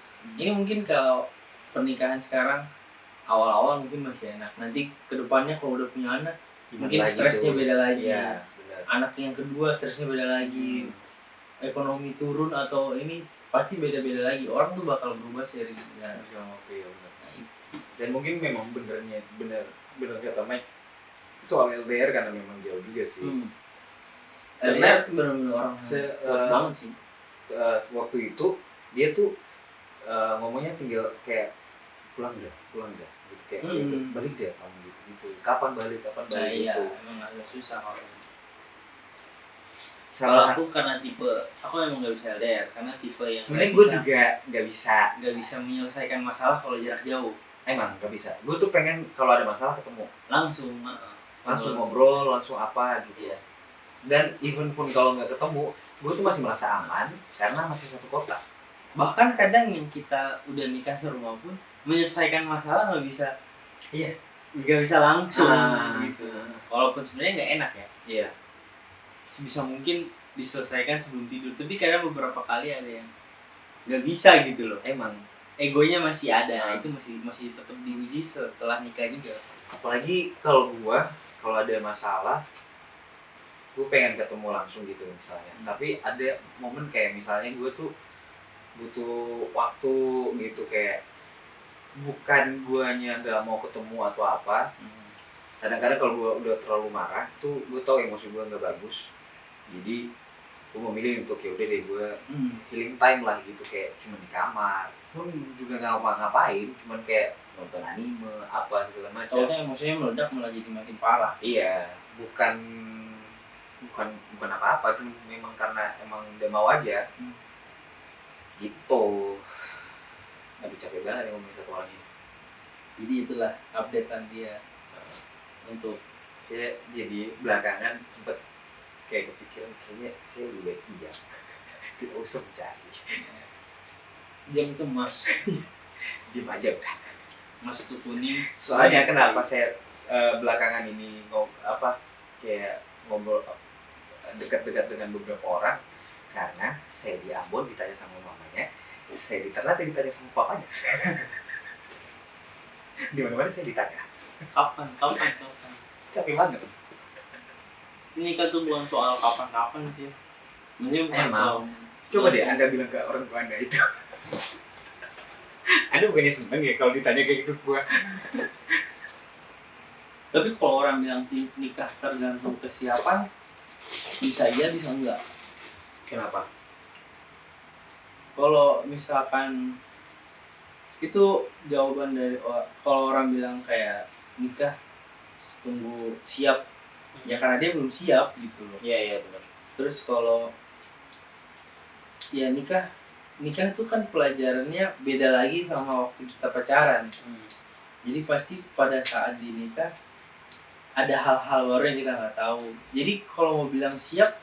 Ini mungkin kalau pernikahan sekarang awal-awal mungkin masih enak. Nanti kedepannya kalau udah punya anak, mungkin Lagi stresnya tuh. beda lagi. Iya, benar. Anak yang kedua stresnya beda lagi. Ekonomi turun atau ini pasti beda-beda lagi. Orang tuh bakal berubah seiring dengan Oke, benar. nah, itu. Dan mungkin memang bener kata Mike soal LDR karena memang jauh juga sih. Karena benar-benar orang kuat banget sih. Waktu itu dia tuh ngomongnya tinggal kayak pulang dah gitu kayak balik deh kamu gitu kapan balik Nah, iya, gitu. emang agak susah kalau Sama aku karena tipe, aku emang gak bisa LDR karena tipe yang sebenarnya gue juga nggak bisa menyelesaikan masalah kalau jarak jauh. emang nggak bisa. Gue tuh pengen kalau ada masalah ketemu Langsung ngobrol langsung apa gitu. Iya. Dan even pun kalau nggak ketemu gue tuh masih merasa aman karena masih satu kota. Bahkan kadang yang kita udah nikah serumah pun menyelesaikan masalah nggak bisa. Iya. Nggak bisa langsung gitu. Walaupun sebenarnya nggak enak ya. Iya. Sebisa mungkin diselesaikan sebelum tidur. Tapi kadang beberapa kali ada yang nggak bisa gitu loh. Emang Egonya masih ada. Itu masih tetap diuji setelah nikah juga. apalagi kalau ada masalah gue pengen ketemu langsung gitu misalnya. Tapi ada momen kayak misalnya gue tuh butuh waktu gitu kayak bukan guanya nggak mau ketemu atau apa. Kadang-kadang kalau gue udah terlalu marah tuh gue tau emosi gue nggak bagus, jadi gue memilih untuk ya udah deh gue healing time lah gitu kayak cuma di kamar pun juga nggak ngapa-ngapain, cuman kayak nonton anime apa segala macam. Soalnya emosinya meledak malah jadi makin parah. Iya, bukan apa-apa, cuma memang karena emang udah mau aja. Gitu. Aduh capek banget ngomongin satu orang ini. Jadi itulah updatean dia untuk Saya jadi belakangan sempet kayak kepikiran kayaknya saya lebih baik diam. Tidak usah mencari. diam itu mas Diam aja udah. mas itu kuning. Soalnya kenapa saya belakangan ini kayak ngobrol dekat-dekat dengan beberapa orang karena saya di Ambon ditanya sama mamanya, saya di Ternate ditanya sama papanya. Di mana-mana saya ditanya. Kapan Capek banget. ini kan tuh bukan soal kapan sih. Ini Emang. Coba deh Anda bilang ke orang tua Anda itu. Anda bukannya seneng ya kalau ditanya kayak gitu gua. Tapi kalau orang bilang nikah tergantung kesiapan, bisa iya bisa enggak. Kenapa? Kalau misalkan itu jawaban dari kalau orang bilang kayak nikah tunggu siap, ya karena dia belum siap gitu loh. Iya benar. Terus kalau ya nikah tuh kan pelajarannya beda lagi sama waktu kita pacaran. Jadi pasti pada saat dinikah ada hal-hal baru yang kita nggak tahu. Jadi kalau mau bilang siap,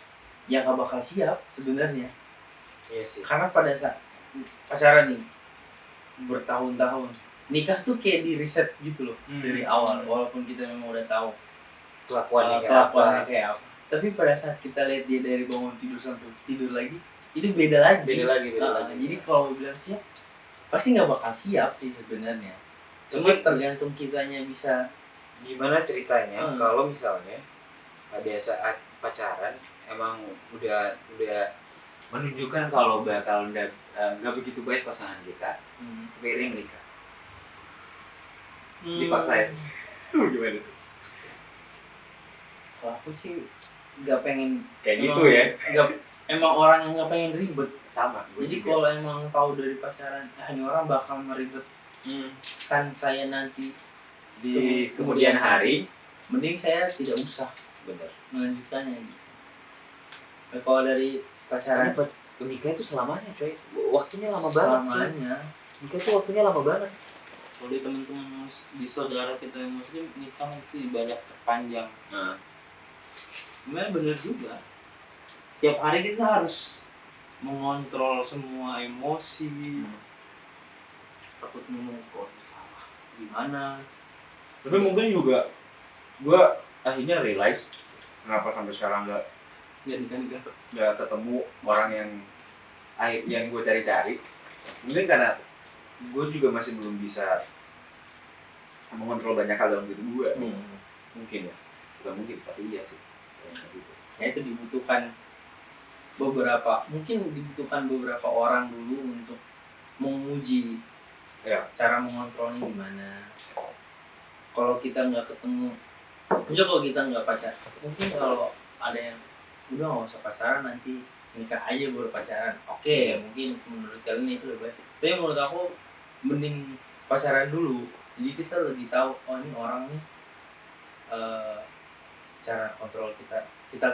ya nggak bakal siap sebenarnya. Iya sih. Karena pada saat pacaran nih bertahun-tahun, nikah tuh kayak di riset gitu loh dari awal. Walaupun kita memang udah tahu Kelakuannya kayak apa. Tapi pada saat kita lihat dia dari bangun tidur sampai tidur lagi, itu beda lagi. Jadi kalau mau bilang siap, pasti nggak bakal siap sih sebenarnya. Cuma tergantung kitanya bisa. Gimana ceritanya kalau misalnya pada saat pacaran emang udah menunjukkan kalau bakal nggak begitu baik pasangan kita, tapi akhirnya menikah. Dipaksain. Gimana tuh? Kalau aku sih nggak pengen Kayak emang- gitu ya. emang orang yang nggak pengen ribet. Sama. Jadi kalau emang tahu dari pacaran, ini orang bakal meribetkan saya nanti di kemudian hari, mending saya tidak usah bener. melanjutkannya. Nah, kalau dari pacaran Karena nikah itu selamanya, coy. Waktunya lama banget. Coy. selamanya, Nikah itu waktunya lama banget. Kalau di teman-teman di saudara kita yang muslim, nikah itu ibadah terpanjang. Nah, Memang bener juga. Tiap hari kita harus mengontrol semua emosi. Takut ngomong kok salah gimana. tapi mungkin juga gua akhirnya realize kenapa sampai sekarang Jadi kan nggak ketemu orang yang gue cari-cari. Mungkin karena gue juga masih belum bisa mengontrol banyak hal dalam hidup gue. Mungkin ya, bukan mungkin, tapi iya sih. ya itu dibutuhkan dibutuhkan beberapa orang dulu untuk menguji Ya. cara mengontrolnya gimana. Kalau kita nggak ketemu, misalnya kalau kita nggak pacar, mungkin kalau ada yang udah nggak usah pacaran, nanti nikah aja baru pacaran. Oke, mungkin menurut kalian itu lebih baik. Tapi menurut aku mending pacaran dulu. Jadi kita lebih tahu, oh ini orang nih cara kontrol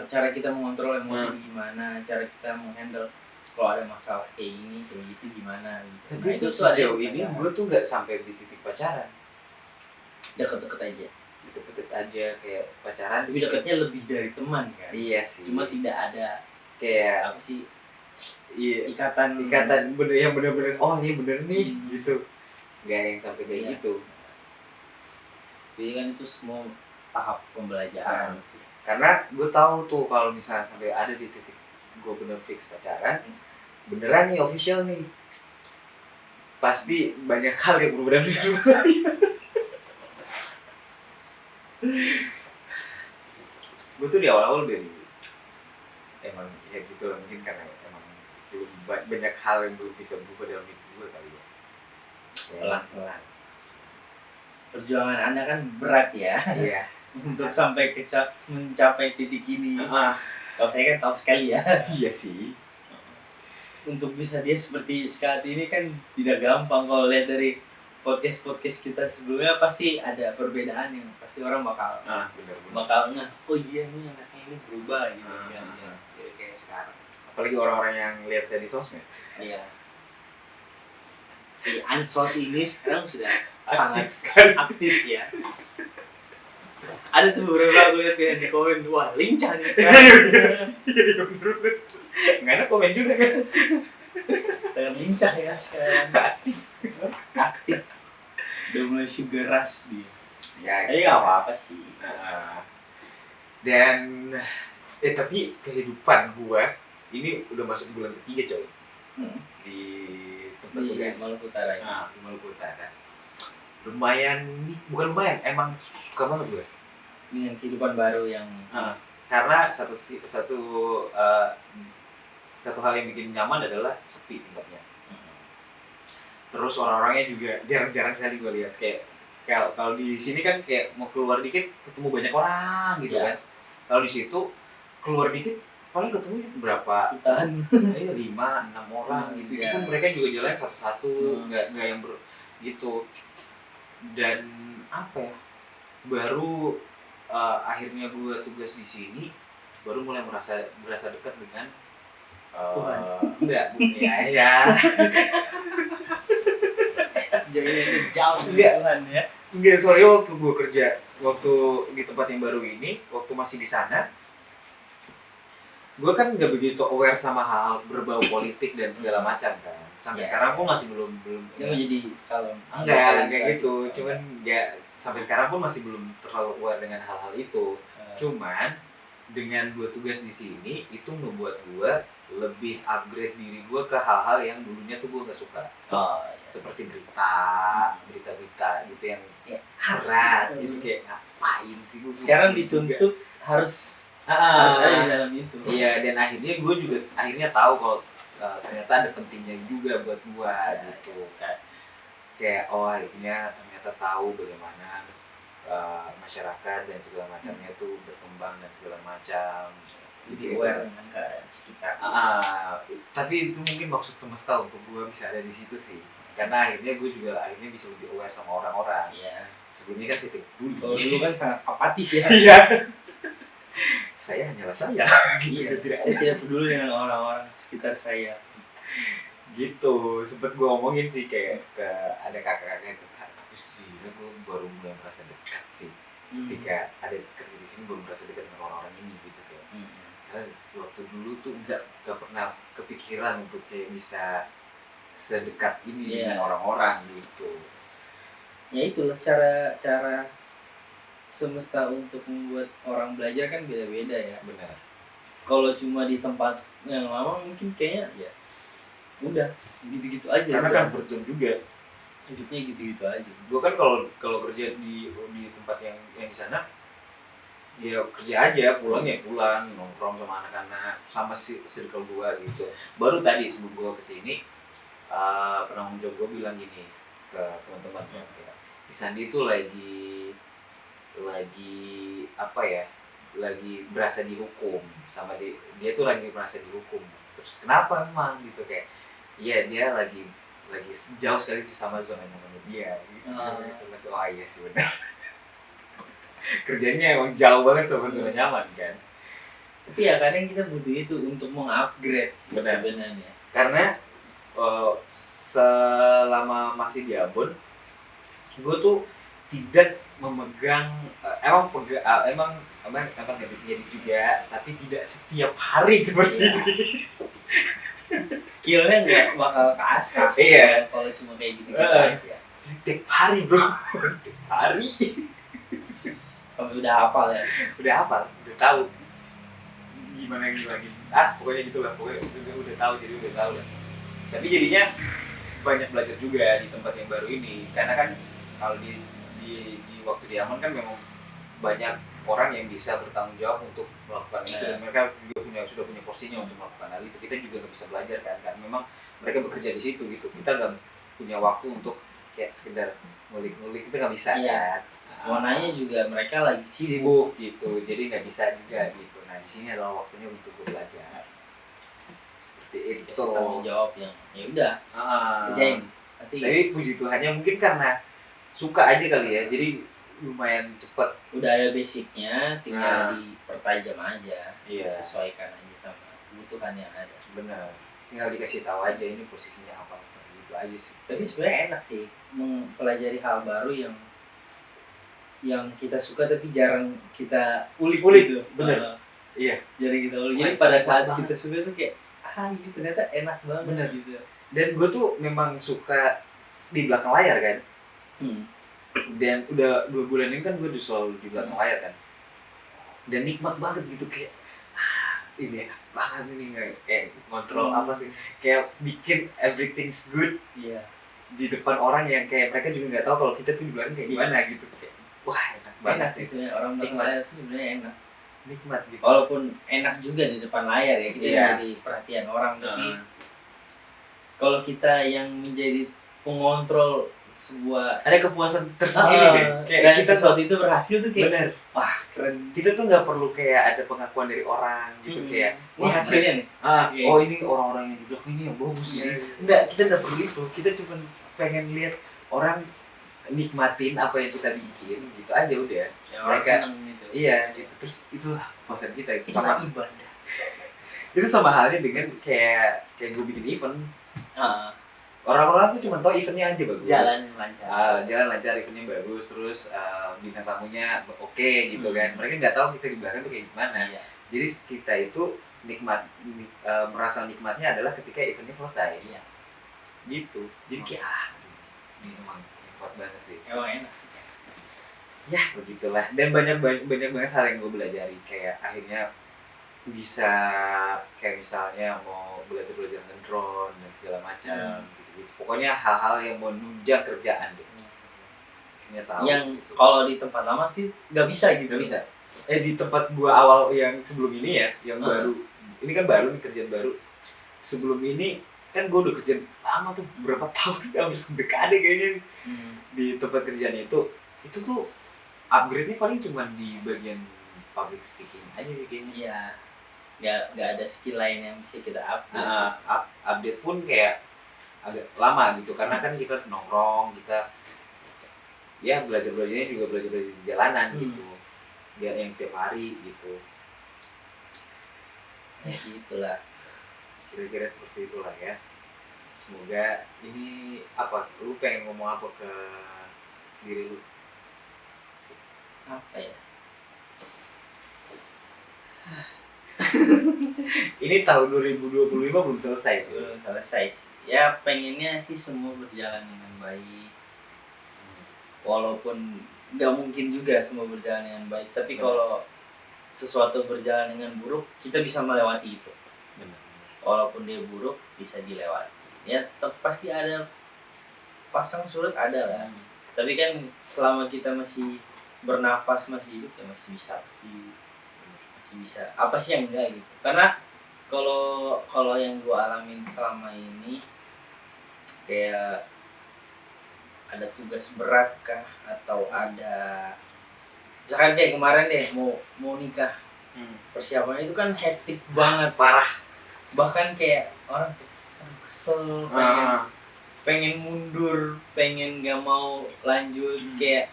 cara kita mengontrol emosi gimana, cara kita menghandle kalau ada masalah kayak gini kayak gitu gimana gitu. Tapi Nah, itu tuh ada sejauh di ini pacaran. gue tuh nggak sampai di titik pacaran. Deket-deket aja. Deket-deket aja kayak pacaran. Tapi deketnya lebih dari teman kan. Iya sih. Cuma tidak ada kayak apa sih iya ikatan bener yang bener-bener oh iya bener nih gitu. Nggak yang sampai kayak Iya. gitu. Jadi kan itu semua tahap pembelajaran sih. Karena gue tahu tuh kalau misalnya sampai ada di titik gue bener fix pacaran, beneran nih official nih, pasti banyak hal yang berubah dalam hidup saya. Gue tuh di awal-awal emang ya gitu lah, mungkin karena emang belum banyak hal yang belum bisa berubah dalam hidup gue kali ya. Pelan-pelan. Perjuangan Anda kan berat ya Iya. untuk sampai mencapai titik ini. Kalau saya kan tahu sekali ya. Iya sih. Untuk bisa dia seperti saat ini kan tidak gampang. Kalau lihat dari podcast kita sebelumnya pasti ada perbedaan yang pasti orang bakal Bener-bener. oh iya nih anaknya ini berubah gitu kan. Jadi kayak sekarang. Apalagi orang-orang yang lihat saya di sosmed. Iya. Si Ansos ini sekarang sudah sangat aktif ya. Ada tuh beberapa aku lihat kayak di komen, wah lincah nih sekarang. Iya bener-bener. Nggak ada komen juga kan. Sangat lincah ya sekarang. Aktif. Udah mulai sugar rush dia. Ya, Tapi nggak apa-apa sih. Dan tapi kehidupan gua ini udah masuk bulan ketiga coy di tempat Di tugas. Maluku Utara ya. Di Maluku Utara. Bukan lumayan, emang suka banget gue. Dengan kehidupan baru yang Karena satu hal yang bikin nyaman adalah sepi tempatnya. Terus orang-orangnya juga jarang-jarang sekali gue lihat, kayak kalau di sini kan kayak mau keluar dikit ketemu banyak orang gitu Ya. kan. Kalau di situ keluar dikit paling ketemu berapa? Hutan. 5-6 orang gitu. Ya. Itu pun mereka juga jalan satu-satu, nggak yang gitu. Dan apa ya? Baru akhirnya gue tugas di sini baru mulai berasa dekat dengan Tuhan. Enggak, ya. Sejauh ini jauh dari Enggak. Tuhan ya. Enggak, soalnya waktu gue kerja, waktu di tempat yang baru ini, waktu masih di sana, gue kan nggak begitu aware sama hal berbau politik dan segala macam kan. Sampai Ya. sekarang pun masih belum Dia mau jadi calon. enggak kayak gitu. Cuman nggak sampai sekarang pun masih belum terlalu aware dengan hal-hal itu. Cuman dengan gue tugas di sini itu ngebuat gue lebih upgrade diri gue ke hal-hal yang dulunya tuh gue nggak suka. Oh, Seperti berita-berita gitu yang berat gitu, kayak ngapain sih gue sekarang dituntut harus ada di dalam itu. Iya, dan akhirnya gue juga tahu kalau ternyata ada pentingnya juga buat gue gitu. kayak akhirnya ternyata tahu bagaimana masyarakat dan segala macamnya tuh berkembang dan segala macam. Lebih aware dengan keadaan sekitar. Tapi itu mungkin maksud semesta untuk gue bisa ada di situ sih, karena akhirnya gue juga akhirnya bisa lebih aware sama orang-orang. Iya. Sebelumnya kan saya tidak peduli. Kalau dulu kan sangat apatis ya. Iya. Saya hanyalah saya. Iya. Saya tidak peduli dengan orang-orang sekitar saya. Gitu, sempet gue omongin sih kayak ke ada kakak-kakak itu, Kak, tapi sebenarnya gue baru mulai merasa dekat sih. Ketika ada kerja di sini baru merasa dekat dengan orang-orang ini gitu kayak. Karena waktu dulu tuh nggak pernah kepikiran untuk kayak bisa sedekat ini dengan orang-orang gitu. Ya itulah cara semesta untuk membuat orang belajar kan beda-beda ya. Benar. Kalau cuma di tempat yang lama mungkin kayaknya ya udah gitu-gitu aja. Karena kan berjam juga hidupnya gitu-gitu aja. Gue kan kalau kerja di tempat yang di sana ya kerja aja, pulang ya pulang, nongkrong sama anak-anak, sama circle gue gitu. Baru tadi sebelum gue kesini, penanggung jawab gue bilang gini ke teman-temannya, si Sandi itu lagi apa ya, lagi berasa dihukum sama dia tuh lagi merasa dihukum. Terus kenapa emang gitu kayak, iya dia lagi jauh sekali sama zona nyamannya dia. Gitu. Terus iya sih benar. Kerjanya emang jauh banget sama zona nyaman kan. Tapi ya kadang kita butuh itu untuk mengupgrade sebenarnya. Karena selama masih di Ambon, gue tuh tidak memegang emang jadi juga, tapi tidak setiap hari seperti ini. Skillnya nggak bakal keasah. Iya. Kalau cuma kayak gitu aja. Setiap hari bro, setiap hari. Kamu udah hafal ya? Udah hafal, udah tahu gimana yang lagi. Pokoknya gitulah, pokoknya udah tahu, jadi udah tahu lah. Tapi jadinya banyak belajar juga di tempat yang baru ini, karena kan kalau di waktu di Aman kan memang banyak orang yang bisa bertanggung jawab untuk melakukan itu, dan mereka juga sudah punya porsinya untuk melakukan hal itu. Kita juga nggak bisa belajar kan, karena memang mereka bekerja di situ gitu. Kita nggak punya waktu untuk kayak sekedar ngulik-ngulik, itu nggak bisa kan. Warnanya juga mereka lagi sibuk gitu, jadi nggak bisa juga gitu. Nah di sini adalah waktunya untuk belajar seperti itu. Tanggung jawab yang ya udah kerjain pasti. Tapi puji Tuhannya mungkin karena suka aja kali ya, jadi lumayan cepet. Udah ada basicnya, tinggal dipertajam aja. Iya. Disesuaikan aja sama kebutuhan yang ada. Benar. Tinggal dikasih tahu aja ini posisinya apa, gitu aja sih. Tapi sebenarnya enak sih mempelajari hal baru yang kita suka tapi jarang kita ulik gitu. Bener. Iya. Jarang kita ulik. Jadi pada saat kita suka tuh kayak ini ternyata enak banget. Bener. Gitu. Dan gue tuh memang suka di belakang layar kan. Dan udah 2 bulan ini kan gue udah selalu di belakang layar kan. Dan nikmat banget gitu kayak ini enak banget ini, kayak kontrol apa sih, kayak bikin everything's good. Iya. Di depan orang yang kayak mereka juga nggak tahu kalau kita tuh di belakang kayak gimana gitu. Wah enak banget. Enak sih sebenarnya, orang belakang layar itu sebenarnya enak. Nikmat gitu. Walaupun enak juga di depan layar ya, kita jadi perhatian orang, tapi kalau kita yang menjadi pengontrol sebuah ada kepuasan tersendiri deh. Kayak kita sesuatu itu berhasil tuh kayak bener. Wah keren. Kita tuh nggak perlu kayak ada pengakuan dari orang gitu kayak ini hasilnya nih. Oh ini orang-orang yang di belakang ini yang bagus ini. Enggak, kita nggak perlu itu. Kita cuma pengen lihat orang nikmatin apa yang kita bikin gitu aja udah. Ya, mereka seneng gitu. Iya gitu. Terus itulah kepuasan kita itu sama ibadah. Itu sama halnya dengan kayak gue bikin event. Orang-orang tuh cuma tahu eventnya aja bagus. Jalan lancar. Jalan lancar, eventnya bagus, terus bintang tamunya oke gitu kan. Mereka nggak tahu kita di belakang tuh kayak gimana. Iya. Jadi kita itu merasa nikmatnya adalah ketika eventnya selesai. Iya. Gitu. Jadi kayak ini emang nikmat banget sih. Emang enak sih. Ya begitulah. Dan banyak banget hal yang gue belajari. Kayak akhirnya bisa kayak misalnya mau belajar dengan drone dan segala macam gitu. Pokoknya hal-hal yang menunjang kerjaan deh. Tahu, yang gitu. Kalau di tempat lama tuh nggak bisa gitu. Nggak bisa. Di tempat gua awal yang sebelum ini ya, yang baru. Ini kan baru nih, kerjaan baru. Sebelum ini kan gue udah kerja lama tuh berapa tahun hampir sedekade kayaknya di tempat kerjaan itu tuh upgrade-nya paling cuma di bagian public speaking aja sih kayaknya. Iya, nggak ada skill lain yang bisa kita update. Update pun kayak agak lama gitu karena kan kita nongkrong, kita ya belajarnya juga belajar di jalanan gitu, ya yang tiap hari gitu. Ya gitulah, Kira-kira seperti itulah ya. Semoga ini apa, lu pengen ngomong apa ke diri lu? apa ya? Ini tahun 2025 belum selesai sih. Belum selesai sih. Ya pengennya sih semua berjalan dengan baik. Walaupun nggak mungkin juga semua berjalan dengan baik, tapi Benar. kalau sesuatu berjalan dengan buruk, kita bisa melewati itu. Benar. Walaupun dia buruk, bisa dilewati. Ya tetap pasti ada pasang surut, ada lah. Tapi kan selama kita masih bernafas, masih hidup, ya masih bisa. Masih bisa. Apa sih yang enggak gitu? Karena kalau yang gue alamin selama ini, kayak ada tugas berat kah, atau ada misalkan kayak kemarin deh mau nikah, persiapannya itu kan hektik banget, parah. Bahkan kayak orang kesel, pengen mundur, pengen gak mau lanjut, kayak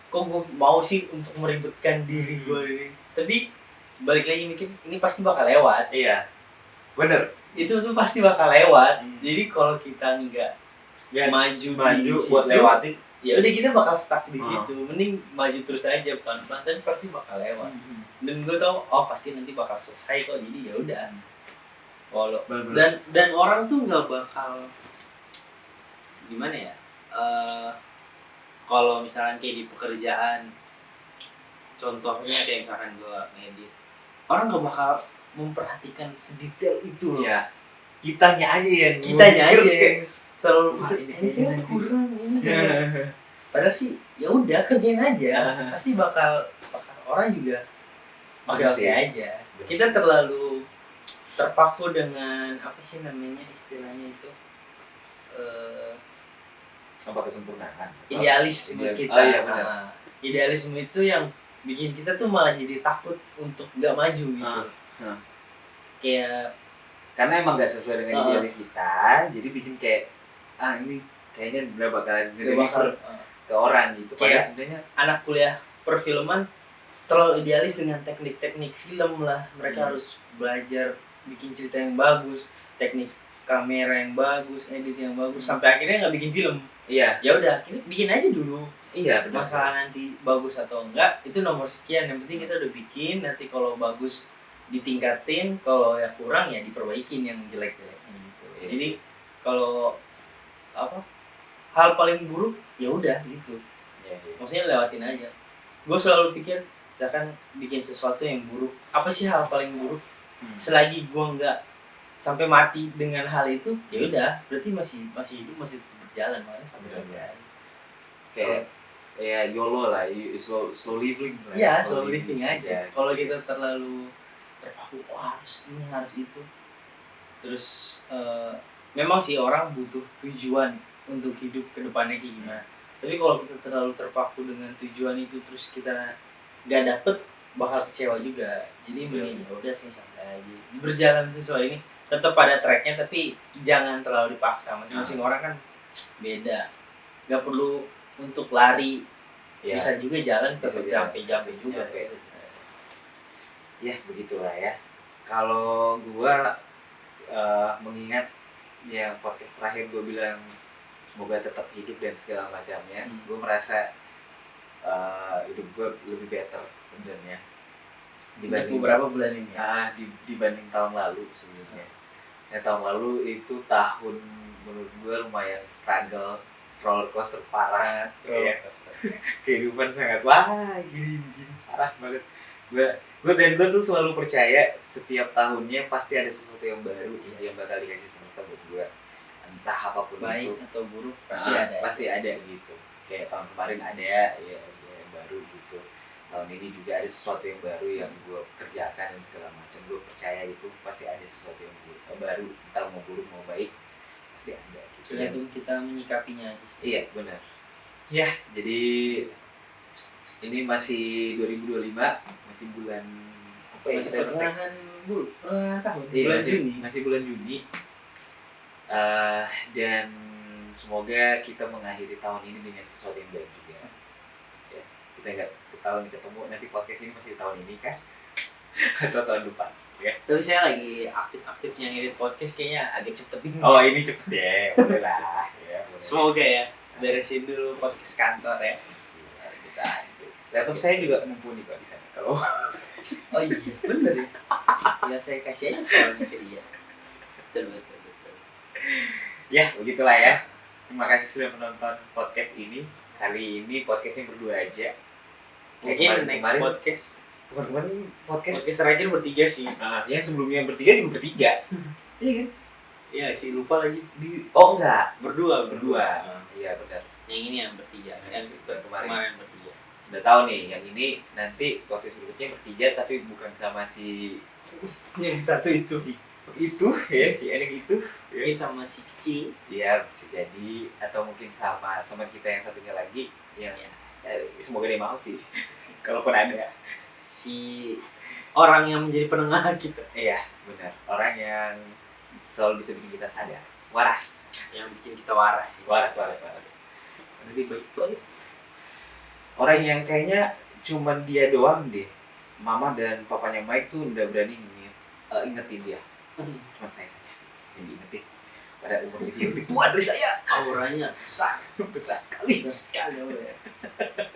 kok gue mau sih untuk meribetkan diri gue ini. Tapi balik lagi mikir, ini pasti bakal lewat. Iya, bener. Itu tuh pasti bakal lewat. Jadi kalau kita nggak maju Maju di buat situ, lewatin. ya udah kita bakal stuck di situ. Mending maju terus aja pelan-pelan, tapi pasti bakal lewat. Dan gue tau, oh pasti nanti bakal selesai kok. Jadi ya udah. Dan orang tuh nggak bakal gimana ya? Kalau misalkan kayak di pekerjaan, contohnya kayak misalkan gue ngedit, orang nggak bakal memperhatikan sedetail itu loh. Iya. Kitanya aja yang terlalu ini kurang ini. Padahal sih ya udah kerjain aja. Pasti bakal orang juga bakal Bener sih. aja. Bener Kita sih. terlalu terpaku dengan apa sih namanya istilahnya itu, apa kesempurnaan? idealisme Ideal- kita. Oh iya benar. Idealisme itu yang bikin kita tuh malah jadi takut untuk nggak maju gitu. Kayak Karena emang gak sesuai dengan idealis kita, jadi bikin kayak ini kayaknya udah bakalan deliver ke orang gitu. Padahal Kayak sebenarnya anak kuliah perfilman terlalu idealis dengan teknik-teknik film lah. Mereka harus belajar bikin cerita yang bagus, teknik kamera yang bagus, edit yang bagus, sampai akhirnya nggak bikin film. iya, Ya udah, akhirnya bikin aja dulu. iya benar. Masalah nanti bagus atau enggak itu nomor sekian. Yang penting kita udah bikin. Nanti kalau bagus ditingkatin, kalau ya kurang ya diperbaikin yang jelek-jeleknya gitu. Yes. Jadi kalau hal paling buruk ya udah gitu. Iya. Maksudnya lewatin aja. Gue selalu pikir, ya kan bikin sesuatu yang buruk. Apa sih hal paling buruk? Selagi gue nggak sampai mati dengan hal itu, ya udah. Berarti masih hidup, masih tetap berjalan, makanya sampai aja. Kayak ya YOLO lah, slow living lah. Iya, slow living aja. Kalau kita terlalu terpaku, harus ini harus itu. Terus memang sih orang butuh tujuan untuk hidup ke depannya kayak gimana. Tapi kalau kita terlalu terpaku dengan tujuan itu terus kita nggak dapet, bakal kecewa juga. Jadi mending ya udah sih santai aja. Berjalan sesuai ini, tetap pada tracknya tapi jangan terlalu dipaksa. Masing-masing orang kan beda. Nggak perlu untuk lari. Ya. Bisa juga jalan tetap Bisa jampe juga. Ya begitulah ya. Kalau gua mengingat ya podcast terakhir gua bilang semoga tetap hidup dan segala macamnya, gua merasa hidup gua lebih better sebenarnya Dibanding beberapa bulan ini. Dibanding tahun lalu sebenarnya. Tahun lalu itu tahun menurut gua lumayan struggle, roller coaster parah. Roller coaster. Kehidupan sangat gini parah banget. Gue tuh selalu percaya setiap tahunnya pasti ada sesuatu yang baru yang bakal dikasih semesta buat gue, entah apapun baik itu, atau buruk pasti ada gitu. Kayak tahun kemarin ada ya yang baru gitu. tahun ini juga ada sesuatu yang baru yang gue kerjakan dan segala macam. Gue percaya itu pasti ada sesuatu yang baru, entah mau buruk mau baik pasti ada gitu. Tergantung kita menyikapinya aja sih. Iya benar. Ya jadi ini masih 2025, masih bulan apa ya? Masih pertengahan tahun. Iya, Bulan masih, Juni. masih bulan Juni. Dan semoga kita mengakhiri tahun ini dengan sesuatu yang baik juga. Ya, kita nggak tahu nih ketemu nanti podcast ini masih tahun ini kan atau tahun depan. Ya. Tapi saya lagi aktif-aktifnya ngedit podcast kayaknya agak cepet ini. Oh ini cepet ya, boleh lah. Ya, boleh. Semoga ya beresin dulu podcast kantor ya. Kita laptop saya juga mumpuni kok di sana. Kalau Oh iya, bener ya. Ya saya kasih aja soalnya ke dia. Betul. ya begitulah ya. Terima kasih sudah menonton podcast ini. Kali ini podcastnya berdua aja. Mungkin next podcast Kemarin podcast terakhir bertiga sih. Nah, yang sebelumnya yang bertiga juga bertiga. Iya kan? Iya sih, lupa lagi. Oh enggak, Berdua. berdua. Iya benar. Yang ini yang bertiga. Yang kemarin bertiga. Udah tahu nih, yang ini nanti podcast berikutnya bertiga tapi bukan sama si Yang satu itu. itu ya, si Enek itu. Mungkin sama si kecil. Iya bisa jadi, atau mungkin sama teman kita yang satunya lagi yang semoga dia mau sih. Kalaupun ada. Si orang yang menjadi penengah kita. Iya benar, orang yang selalu bisa bikin kita sadar, waras. Yang bikin kita waras sih. Waras. Lebih baik banget. Orang yang kayaknya cuman dia doang deh. Mama dan papanya Mike tuh udah berani ingetin dia. Cuman saya saja yang diingetin. Pada umur dia lebih tua dari saya. Auranya besar. Besar sekali. Besar sekali auranya.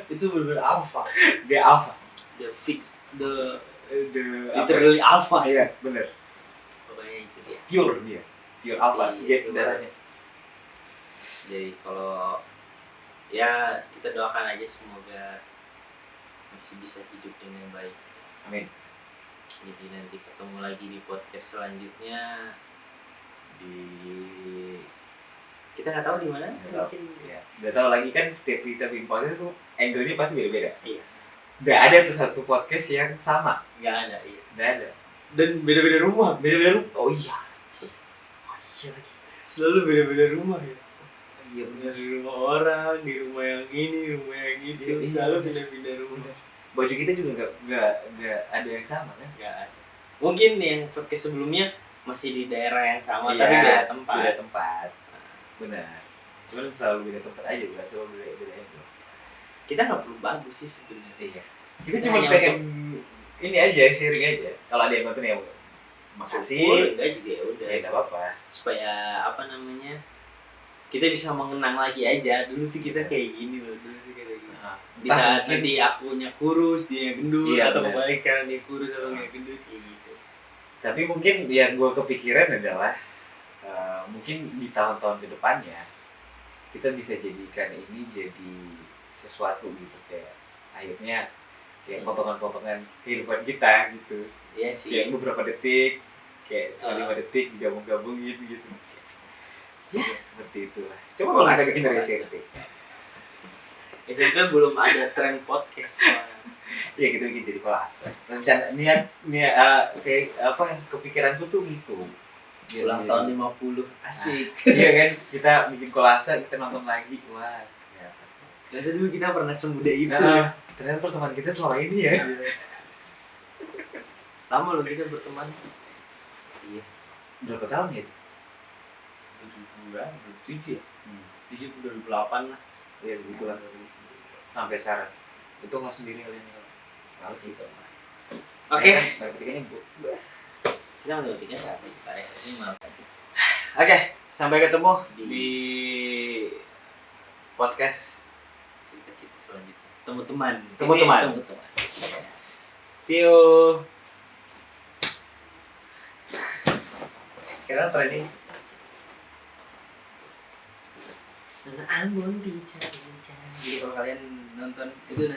Itu benar-benar alpha. Dia alpha. The fix, the Apa? literally alpha sih. Iya bener. Pokoknya itu dia. Pure dia. Pure alpha. Iya, Dia darahnya. Jadi kalau ya kita doakan aja semoga masih bisa hidup dengan baik. Amin. Jadi nanti ketemu lagi di podcast selanjutnya. Kita nggak tahu di mana. Mungkin Ya. Udah tahu lagi kan setiap kita bikin podcast tuh angle-nya pasti beda-beda. Iya. Udah ada tuh satu podcast yang sama. nggak ada. Iya. Udah ada. Dan beda-beda rumah. Beda-beda. Oh iya. Oh iya lagi. Selalu beda-beda rumah ya. Iya bener. Di rumah orang, di rumah yang ini, rumah yang itu. Iya. Selalu pindah-pindah rumah. Baju kita juga nggak ada yang sama kan? Nggak ada. Mungkin yang podcast sebelumnya masih di daerah yang sama, Iya, tapi beda tempat. Beda tempat. Benar. Cuman selalu beda tempat aja, bukan selalu beda itu. Kita nggak perlu bagus sih sebenarnya. Iya. Kita cuma Hanya pengen ini aja, sharing aja. Kalau ada yang nonton ya makasih. Enggak juga ya udah. Ya nggak apa-apa. Supaya apa namanya? Kita bisa mengenang lagi aja. Dulu tuh kita kayak gini loh. Dulu tuh kayak gini. Nah, Bisa entah nanti akunya kurus, dia gendut, Iya, atau benar. kebalikan dia kurus atau nggak gendut kayak gitu. Tapi mungkin yang gue kepikiran adalah mungkin di tahun-tahun kedepannya kita bisa jadikan ini jadi sesuatu gitu, kayak akhirnya kayak potongan-potongan kehidupan kita gitu. Iya sih. Kayak beberapa detik, kayak cuma 5 Ah. detik digabung-gabungin gitu. Ya seperti itulah. Coba Kolase, kalau kita bikin dari kolase. SMP. SMP belum ada tren podcast. soalnya. Ya kita bikin jadi kolase. Rencana niat kayak apa kepikiranku tuh gitu. Ulang tahun 50 asik. Iya kan, kita bikin kolase, kita nonton lagi. Wah, ternyata. Ternyata dulu kita pernah semudah itu. Nah, ternyata pertemuan kita selama ini ya. Lama loh kita berteman. Iya. Berapa tahun ya? 2007 ya? 7 2008 lah. Iya segitulah. Sampai sekarang. Itu nggak sendiri kalian ya? Nggak sih. Oke. Baru ketiganya bu. Kita mau tiga siapa kita ya? Ini malah Oke, sampai ketemu Di- di podcast. cerita kita selanjutnya. Teman-teman. Teman-teman. Ini teman-teman. See you. Sekarang trending. Nana Ambon bicara. Jadi kalau kalian nonton itu